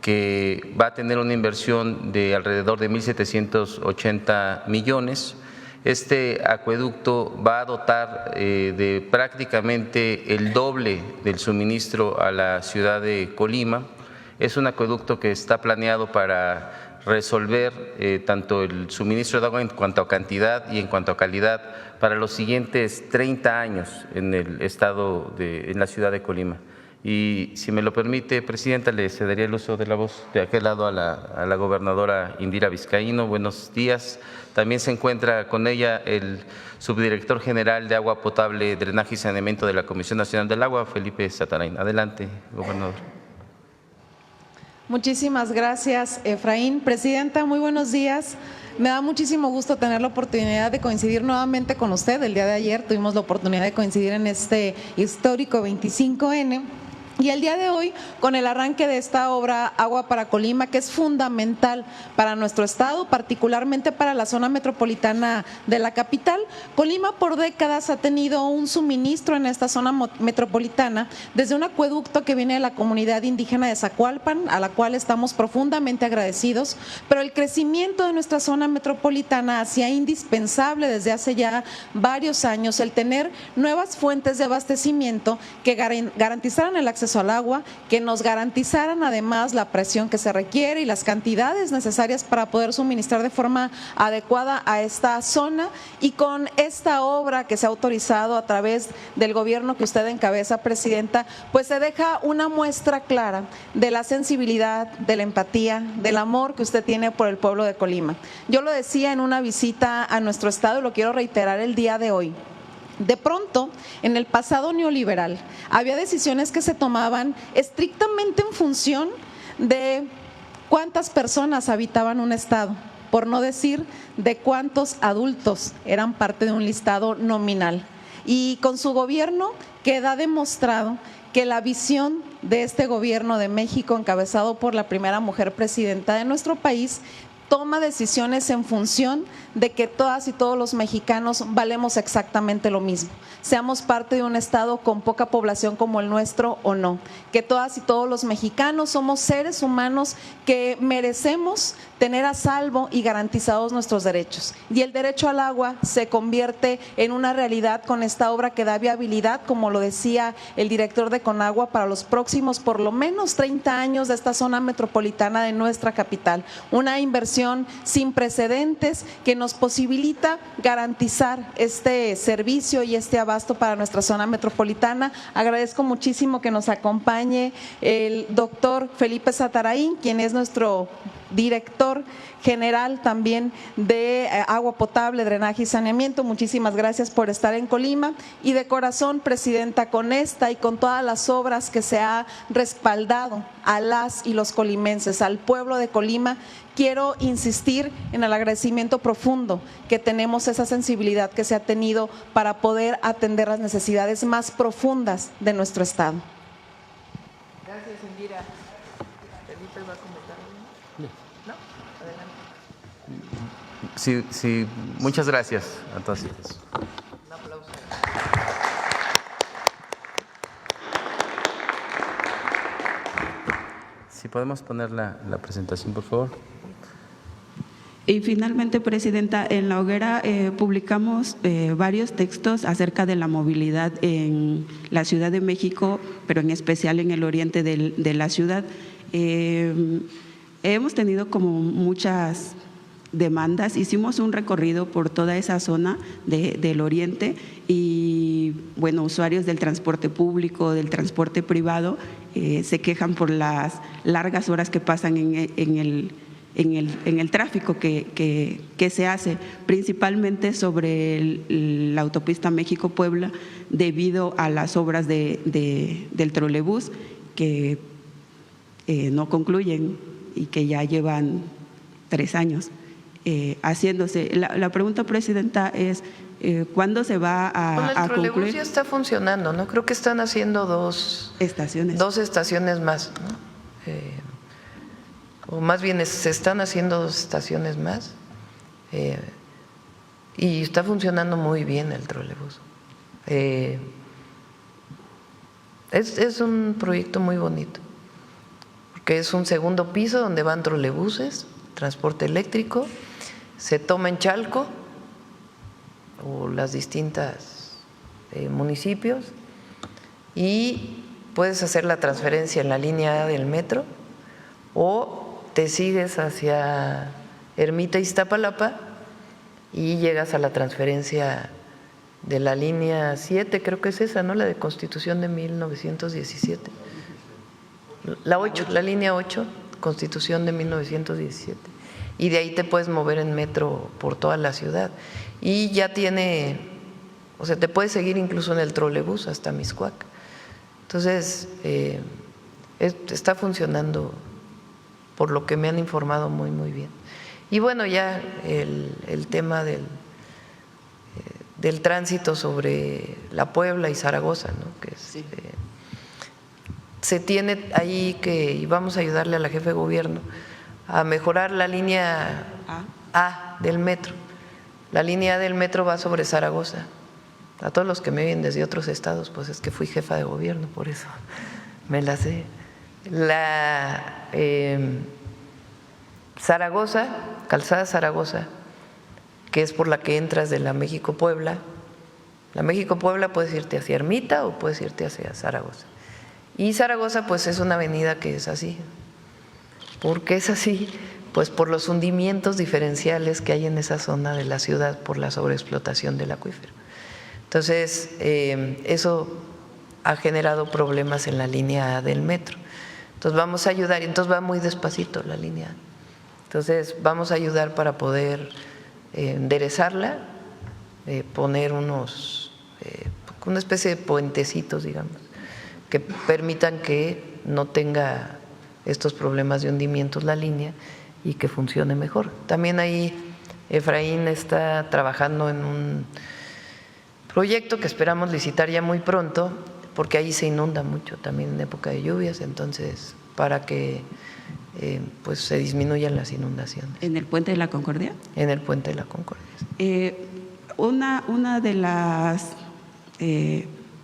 que va a tener una inversión de alrededor de 1.780 millones. Este acueducto va a dotar de prácticamente el doble del suministro a la ciudad de Colima. Es un acueducto que está planeado para resolver tanto el suministro de agua en cuanto a cantidad y en cuanto a calidad para los siguientes 30 años en el estado en la ciudad de Colima. Y si me lo permite, Presidenta, le cedería el uso de la voz de aquel lado a la gobernadora Indira Vizcaíno. Buenos días. También se encuentra con ella el subdirector general de Agua Potable, Drenaje y Saneamiento de la Comisión Nacional del Agua, Felipe Satarain. Adelante, gobernador. Muchísimas gracias, Efraín. Presidenta, muy buenos días. Me da muchísimo gusto tener la oportunidad de coincidir nuevamente con usted. El día de ayer tuvimos la oportunidad de coincidir en este histórico 25N. Y el día de hoy, con el arranque de esta obra Agua para Colima, que es fundamental para nuestro estado, particularmente para la zona metropolitana de la capital. Colima por décadas ha tenido un suministro en esta zona metropolitana desde un acueducto que viene de la comunidad indígena de Zacualpan, a la cual estamos profundamente agradecidos, pero el crecimiento de nuestra zona metropolitana hacía indispensable desde hace ya varios años el tener nuevas fuentes de abastecimiento que garantizaran el acceso al agua, que nos garantizaran además la presión que se requiere y las cantidades necesarias para poder suministrar de forma adecuada a esta zona. Y con esta obra que se ha autorizado a través del gobierno que usted encabeza, Presidenta, pues se deja una muestra clara de la sensibilidad, de la empatía, del amor que usted tiene por el pueblo de Colima. Yo lo decía en una visita a nuestro estado y lo quiero reiterar el día de hoy. De pronto, en el pasado neoliberal, había decisiones que se tomaban estrictamente en función de cuántas personas habitaban un estado, por no decir de cuántos adultos eran parte de un listado nominal. Y con su gobierno queda demostrado que la visión de este gobierno de México, encabezado por la primera mujer presidenta de nuestro país, toma decisiones en función de que todas y todos los mexicanos valemos exactamente lo mismo, seamos parte de un estado con poca población como el nuestro o no, que todas y todos los mexicanos somos seres humanos que merecemos tener a salvo y garantizados nuestros derechos. Y el derecho al agua se convierte en una realidad con esta obra que da viabilidad, como lo decía el director de Conagua, para los próximos por lo menos 30 años de esta zona metropolitana de nuestra capital. Una inversión sin precedentes que nos posibilita garantizar este servicio y este abasto para nuestra zona metropolitana. Agradezco muchísimo que nos acompañe el doctor Felipe Satarain, quien es nuestro director general también de Agua Potable, Drenaje y Saneamiento. Muchísimas gracias por estar en Colima. Y de corazón, Presidenta, con esta y con todas las obras que se ha respaldado a las y los colimenses, al pueblo de Colima, quiero insistir en el agradecimiento profundo que tenemos, esa sensibilidad que se ha tenido para poder atender las necesidades más profundas de nuestro estado. Gracias, Indira. Felipe va a comentar. ¿No? Adelante. Sí, muchas gracias a todos. Un aplauso. Si podemos poner la presentación, por favor. Y finalmente, Presidenta, en La Hoguera publicamos varios textos acerca de la movilidad en la Ciudad de México, pero en especial en el oriente de la ciudad. hemos tenido como muchas demandas. Hicimos un recorrido por toda esa zona del oriente y, bueno, usuarios del transporte público, del transporte privado, se quejan por las largas horas que pasan en el tráfico que se hace, principalmente sobre la autopista México-Puebla, debido a las obras del trolebús que no concluyen y que ya llevan 3 años haciéndose. La pregunta, Presidenta, es ¿cuándo se va a Bueno, el trolebús concluir? ya está funcionando, ¿no? Creo que están haciendo 2 estaciones más, ¿no? O más bien se están haciendo 2 estaciones más y está funcionando muy bien el trolebús. Es un proyecto muy bonito, porque es un segundo piso donde van trolebuses, transporte eléctrico, se toma en Chalco o las distintas municipios y puedes hacer la transferencia en la línea A del metro o te sigues hacia Ermita Iztapalapa y llegas a la transferencia de la línea 7, creo que es esa, ¿no? La de Constitución de 1917. La 8, la línea 8, Constitución de 1917. Y de ahí te puedes mover en metro por toda la ciudad. Y ya tiene, o sea, te puedes seguir incluso en el trolebús hasta Mixcoac. Entonces, está funcionando, por lo que me han informado, muy, muy bien. Y bueno, ya el tema del tránsito sobre la Puebla y Zaragoza, ¿no? Que sí. Se tiene ahí y vamos a ayudarle a la jefe de gobierno a mejorar la línea A del metro. La línea A del metro va sobre Zaragoza. A todos los que me oyen desde otros estados, pues es que fui jefa de gobierno, por eso me la sé. La Zaragoza, calzada Zaragoza, que es por la que entras de la México-Puebla. La México-Puebla puedes irte hacia Ermita o puedes irte hacia Zaragoza. Y Zaragoza pues es una avenida que es así. ¿Por qué es así? Pues por los hundimientos diferenciales que hay en esa zona de la ciudad por la sobreexplotación del acuífero. Entonces, eso ha generado problemas en la línea A del metro. Entonces vamos a ayudar, y entonces va muy despacito la línea A. Entonces vamos a ayudar para poder enderezarla, poner una especie de puentecitos, digamos, que permitan que no tenga estos problemas de hundimientos la línea y que funcione mejor. También ahí Efraín está trabajando en un proyecto que esperamos licitar ya muy pronto, porque ahí se inunda mucho también en época de lluvias, entonces para que pues se disminuyan las inundaciones. ¿En el Puente de la Concordia? En el Puente de la Concordia. Una de las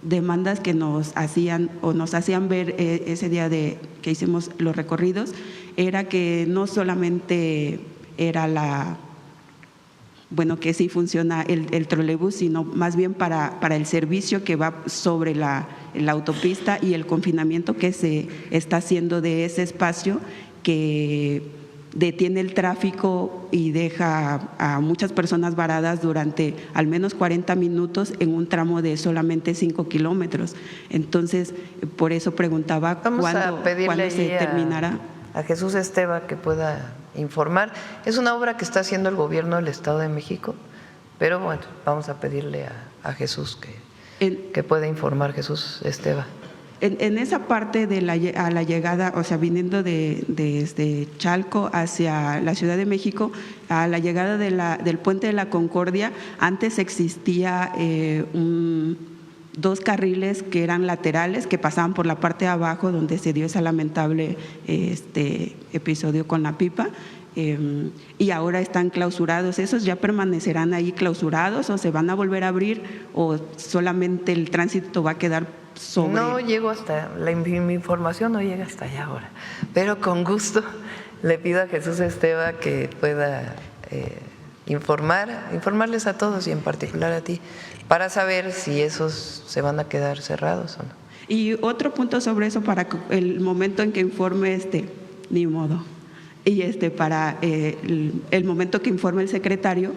demandas que nos hacían ver ese día que hicimos los recorridos era que no solamente era que sí funciona el trolebús, sino más bien para el servicio que va sobre la autopista y el confinamiento que se está haciendo de ese espacio que detiene el tráfico y deja a muchas personas varadas durante al menos 40 minutos en un tramo de solamente 5 kilómetros. Entonces, por eso preguntaba cuándo se terminará. A Jesús Esteva que pueda informar. Es una obra que está haciendo el gobierno del Estado de México, pero bueno, vamos a pedirle a Jesús que pueda informar, Jesús Esteva. En esa parte a la llegada, o sea, viniendo desde Chalco hacia la Ciudad de México, a la llegada del Puente de la Concordia, antes existía 2 carriles que eran laterales, que pasaban por la parte de abajo donde se dio ese lamentable episodio con la pipa, y ahora están clausurados. ¿Esos ya permanecerán ahí clausurados o se van a volver a abrir o solamente el tránsito va a quedar sobre? No llego mi información no llega hasta allá ahora, pero con gusto le pido a Jesús Esteva que pueda informarles a todos y en particular a ti, para saber si esos se van a quedar cerrados o no. Y otro punto sobre eso, para el momento en que informe ni modo. Y para el momento que informe el secretario,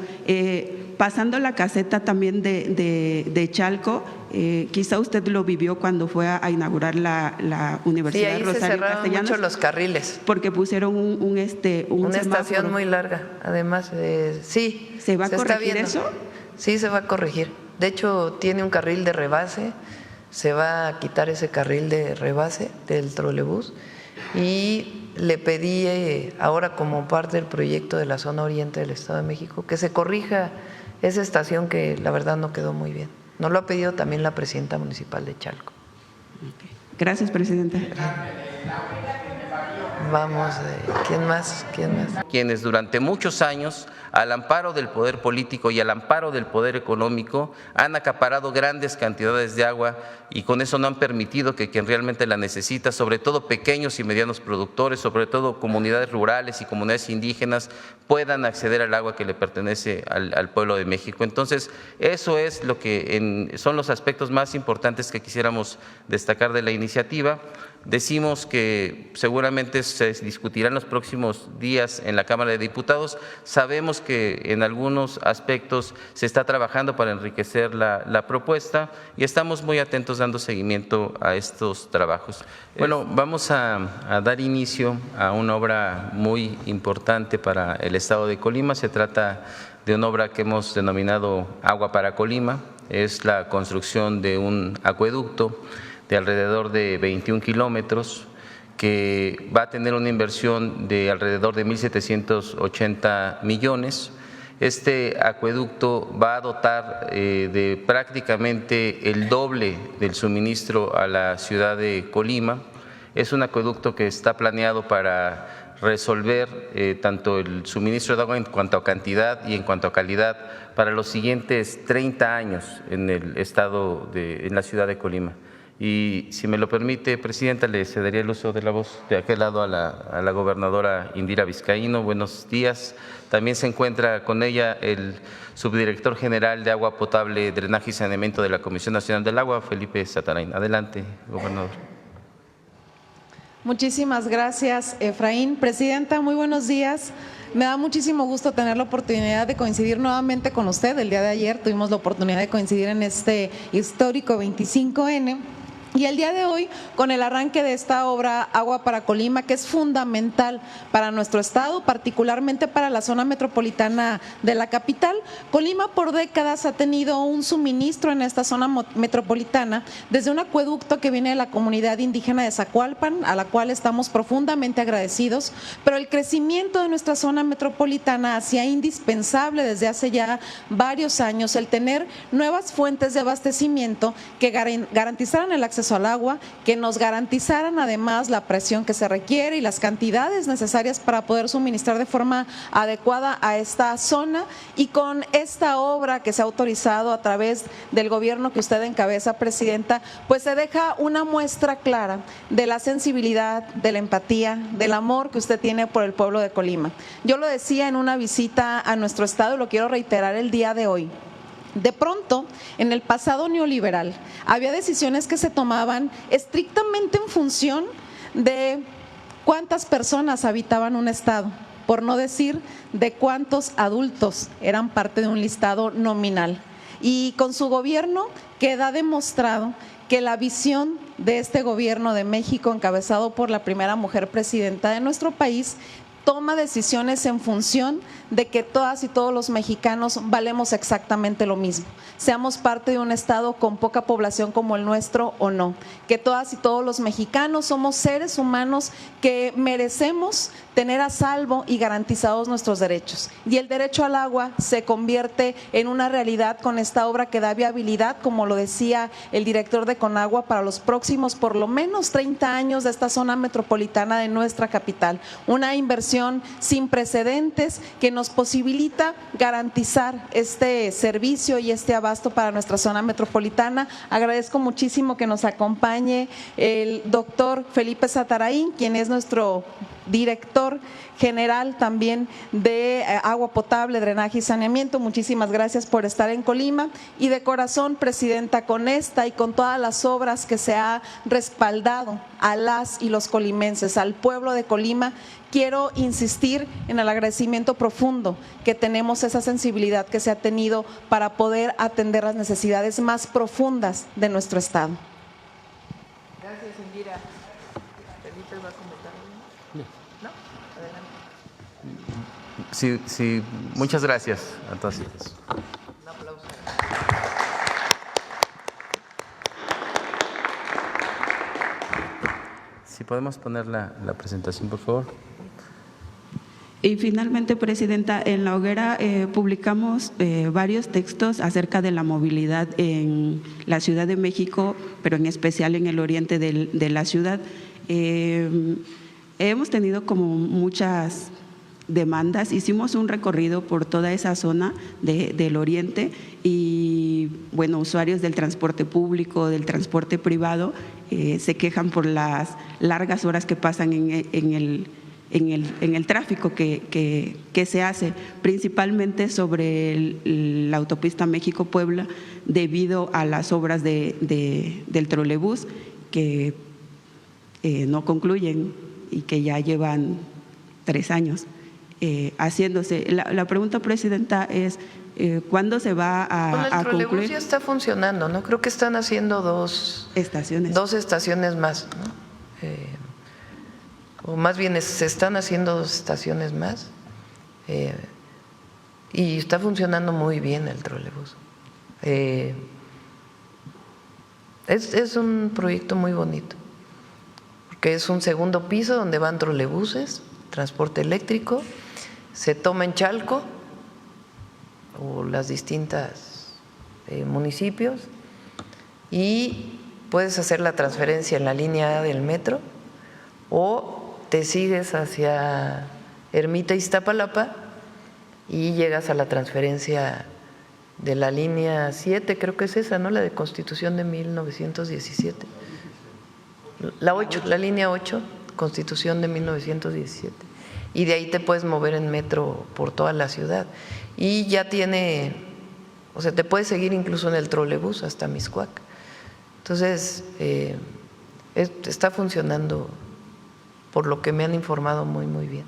pasando la caseta también de Chalco, quizá usted lo vivió cuando fue a inaugurar la Universidad sí, ahí Rosario se cerraron Castellanos, mucho los carriles. porque pusieron una estación semáforo muy larga. Además, sí. ¿Se va a corregir eso? Sí, se va a corregir. De hecho, tiene un carril de rebase. Se va a quitar ese carril de rebase del trolebús y le pedí ahora como parte del proyecto de la zona oriente del Estado de México que se corrija esa estación que la verdad no quedó muy bien. Nos lo ha pedido también la presidenta municipal de Chalco. Gracias, presidenta. Vamos, ¿quién más? Quienes durante muchos años, al amparo del poder político y al amparo del poder económico, han acaparado grandes cantidades de agua y con eso no han permitido que quien realmente la necesita, sobre todo pequeños y medianos productores, sobre todo comunidades rurales y comunidades indígenas, puedan acceder al agua que le pertenece al pueblo de México. Entonces, eso es lo que son los aspectos más importantes que quisiéramos destacar de la iniciativa. Decimos que seguramente se discutirá en los próximos días en la Cámara de Diputados. Sabemos que en algunos aspectos se está trabajando para enriquecer la propuesta y estamos muy atentos dando seguimiento a estos trabajos. Bueno, vamos a dar inicio a una obra muy importante para el Estado de Colima. Se trata de una obra que hemos denominado Agua para Colima. Es la construcción de un acueducto de alrededor de 21 kilómetros, que va a tener una inversión de alrededor de 1.780 millones. Este acueducto va a dotar de prácticamente el doble del suministro a la ciudad de Colima. Es un acueducto que está planeado para resolver tanto el suministro de agua en cuanto a cantidad y en cuanto a calidad para los siguientes 30 años en el estado en la ciudad de Colima. Y si me lo permite, presidenta, le cedería el uso de la voz de aquel lado a la gobernadora Indira Vizcaíno. Buenos días. También se encuentra con ella el subdirector general de Agua Potable, Drenaje y Saneamiento de la Comisión Nacional del Agua, Felipe Satarain. Adelante, gobernador. Muchísimas gracias, Efraín. Presidenta, muy buenos días. Me da muchísimo gusto tener la oportunidad de coincidir nuevamente con usted. El día de ayer tuvimos la oportunidad de coincidir en este histórico 25N. Y el día de hoy, con el arranque de esta obra Agua para Colima, que es fundamental para nuestro estado, particularmente para la zona metropolitana de la capital. Colima por décadas ha tenido un suministro en esta zona metropolitana desde un acueducto que viene de la comunidad indígena de Zacualpan, a la cual estamos profundamente agradecidos, pero el crecimiento de nuestra zona metropolitana hacía indispensable desde hace ya varios años el tener nuevas fuentes de abastecimiento que garantizaran el acceso al agua, que nos garantizaran además la presión que se requiere y las cantidades necesarias para poder suministrar de forma adecuada a esta zona. Y con esta obra que se ha autorizado a través del gobierno que usted encabeza, presidenta, pues se deja una muestra clara de la sensibilidad, de la empatía, del amor que usted tiene por el pueblo de Colima. Yo lo decía en una visita a nuestro estado y lo quiero reiterar el día de hoy. De pronto, en el pasado neoliberal, había decisiones que se tomaban estrictamente en función de cuántas personas habitaban un estado, por no decir de cuántos adultos eran parte de un listado nominal. Y con su gobierno queda demostrado que la visión de este gobierno de México, encabezado por la primera mujer presidenta de nuestro país, toma decisiones en función de que todas y todos los mexicanos valemos exactamente lo mismo, seamos parte de un estado con poca población como el nuestro o no, que todas y todos los mexicanos somos seres humanos que merecemos tener a salvo y garantizados nuestros derechos. Y el derecho al agua se convierte en una realidad con esta obra que da viabilidad, como lo decía el director de Conagua, para los próximos por lo menos 30 años de esta zona metropolitana de nuestra capital. Una inversión sin precedentes que nos posibilita garantizar este servicio y este abasto para nuestra zona metropolitana. Agradezco muchísimo que nos acompañe el doctor Felipe Satarain, quien es nuestro director general también de agua potable, drenaje y saneamiento. Muchísimas gracias por estar en Colima. Y de corazón, Presidenta, con esta y con todas las obras que se ha respaldado a las y los colimenses, al pueblo de Colima, quiero insistir en el agradecimiento profundo que tenemos, esa sensibilidad que se ha tenido para poder atender las necesidades más profundas de nuestro Estado. Gracias, Indira. ¿Felipe va a comentar? ¿No? Adelante. Sí, muchas gracias a todas y todos. Un aplauso. Si podemos poner la presentación, por favor. Y finalmente, Presidenta, en La Hoguera publicamos varios textos acerca de la movilidad en la Ciudad de México, pero en especial en el oriente de la ciudad. Hemos tenido como muchas demandas, hicimos un recorrido por toda esa zona del oriente y, bueno, usuarios del transporte público, del transporte privado, se quejan por las largas horas que pasan en el tráfico que se hace, principalmente sobre la autopista México-Puebla, debido a las obras del trolebús que no concluyen y que ya llevan 3 años haciéndose. La pregunta, Presidenta, es ¿cuándo se va Bueno, el a trolebús concluir? ya está funcionando, ¿no? Creo que están haciendo dos estaciones más, ¿no? O más bien se están haciendo 2 estaciones más y está funcionando muy bien el trolebús. Es un proyecto muy bonito, porque es un segundo piso donde van trolebuses, transporte eléctrico, se toma en Chalco o las distintas municipios y puedes hacer la transferencia en la línea A del metro o te sigues hacia Ermita Iztapalapa y llegas a la transferencia de la línea 7, creo que es esa, ¿no? La de Constitución de 1917. La 8, la línea 8, Constitución de 1917. Y de ahí te puedes mover en metro por toda la ciudad. Y ya tiene, o sea, te puedes seguir incluso en el trolebús hasta Mixcoac. Entonces, está funcionando, por lo que me han informado, muy, muy bien.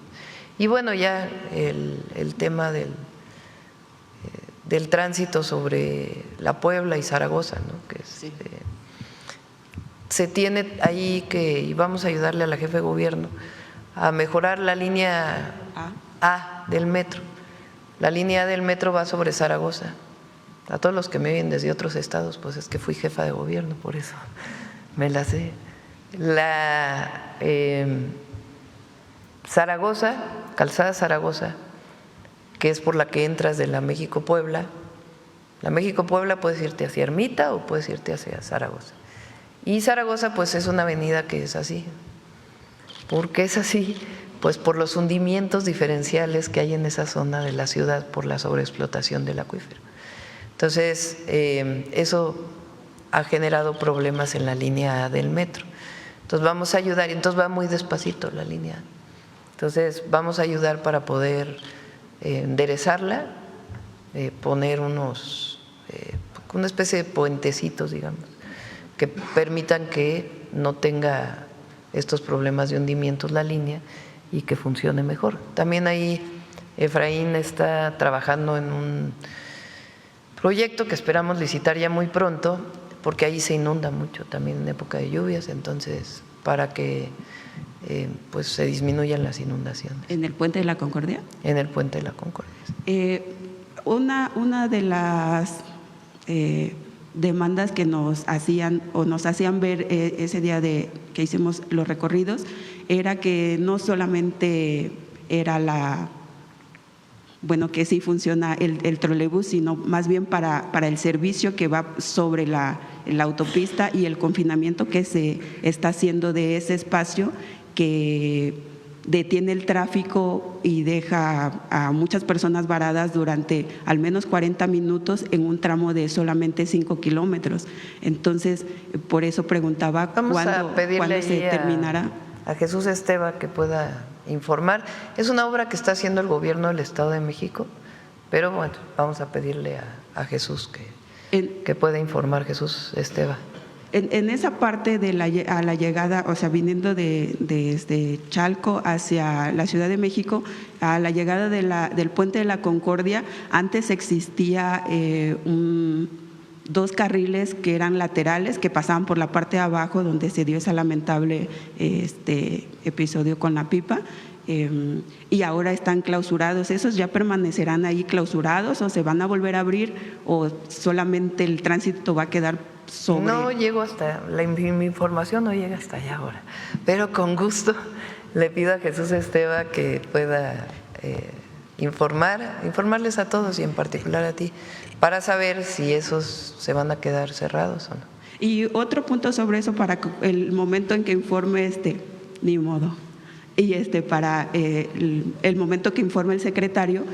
Y bueno, ya el tema del tránsito sobre la Puebla y Zaragoza, ¿no? Que Sí. se tiene ahí y vamos a ayudarle a la jefe de gobierno a mejorar la línea A del metro. La línea A del metro va sobre Zaragoza. A todos los que me oyen desde otros estados, pues es que fui jefa de gobierno, por eso me la sé. La Zaragoza, calzada Zaragoza, que es por la que entras de la México-Puebla. La México-Puebla puedes irte hacia Ermita o puedes irte hacia Zaragoza. Y Zaragoza pues es una avenida que es así. ¿Por qué es así? Pues por los hundimientos diferenciales que hay en esa zona de la ciudad por la sobreexplotación del acuífero. Entonces, eso ha generado problemas en la línea A del metro. Entonces vamos a ayudar, y entonces va muy despacito la línea A. Entonces vamos a ayudar para poder enderezarla, poner una especie de puentecitos, digamos, que permitan que no tenga estos problemas de hundimientos la línea y que funcione mejor. También ahí Efraín está trabajando en un proyecto que esperamos licitar ya muy pronto, porque ahí se inunda mucho también en época de lluvias, entonces para que pues se disminuyan las inundaciones. ¿En el Puente de la Concordia? En el Puente de la Concordia. Una de las demandas que nos hacían ver ese día que hicimos los recorridos era que no solamente era que sí funciona el trolebús, sino más bien para el servicio que va sobre la autopista y el confinamiento que se está haciendo de ese espacio que detiene el tráfico y deja a muchas personas varadas durante al menos 40 minutos en un tramo de solamente 5 kilómetros. Entonces, por eso preguntaba cuándo se terminará. A Jesús Esteva que pueda informar. Es una obra que está haciendo el gobierno del Estado de México, pero bueno, vamos a pedirle a Jesús que pueda informar, Jesús Esteva. En esa parte de a la llegada, o sea, viniendo desde Chalco hacia la Ciudad de México, a la llegada del Puente de la Concordia, antes existía 2 carriles que eran laterales, que pasaban por la parte de abajo donde se dio ese lamentable episodio con la pipa. Y ahora están clausurados. ¿Esos ya permanecerán ahí clausurados o se van a volver a abrir o solamente el tránsito va a quedar sobre? No llego mi información no llega hasta allá ahora, pero con gusto le pido a Jesús Esteva que pueda informarles a todos y en particular a ti, para saber si esos se van a quedar cerrados o no. Y otro punto sobre eso, para el momento en que informe ni modo. Y para el momento que informe el secretario,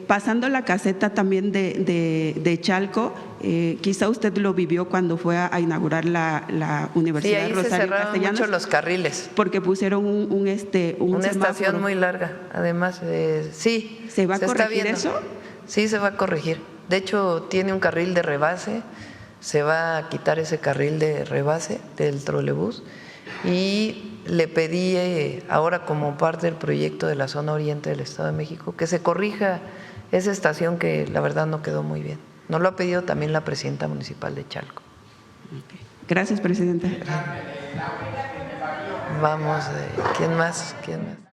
pasando la caseta también de Chalco, quizá usted lo vivió cuando fue a inaugurar la Universidad sí, ahí Rosario se cerraron Castellanos, mucho los carriles. porque pusieron una estación muy larga, además, sí. ¿Se va a corregir eso? Sí, se va a corregir. De hecho, tiene un carril de rebase, se va a quitar ese carril de rebase del trolebús y le pedí ahora como parte del proyecto de la zona oriente del Estado de México que se corrija esa estación que la verdad no quedó muy bien. Nos lo ha pedido también la presidenta municipal de Chalco. Okay. Gracias, presidenta. Vamos, ¿quién más?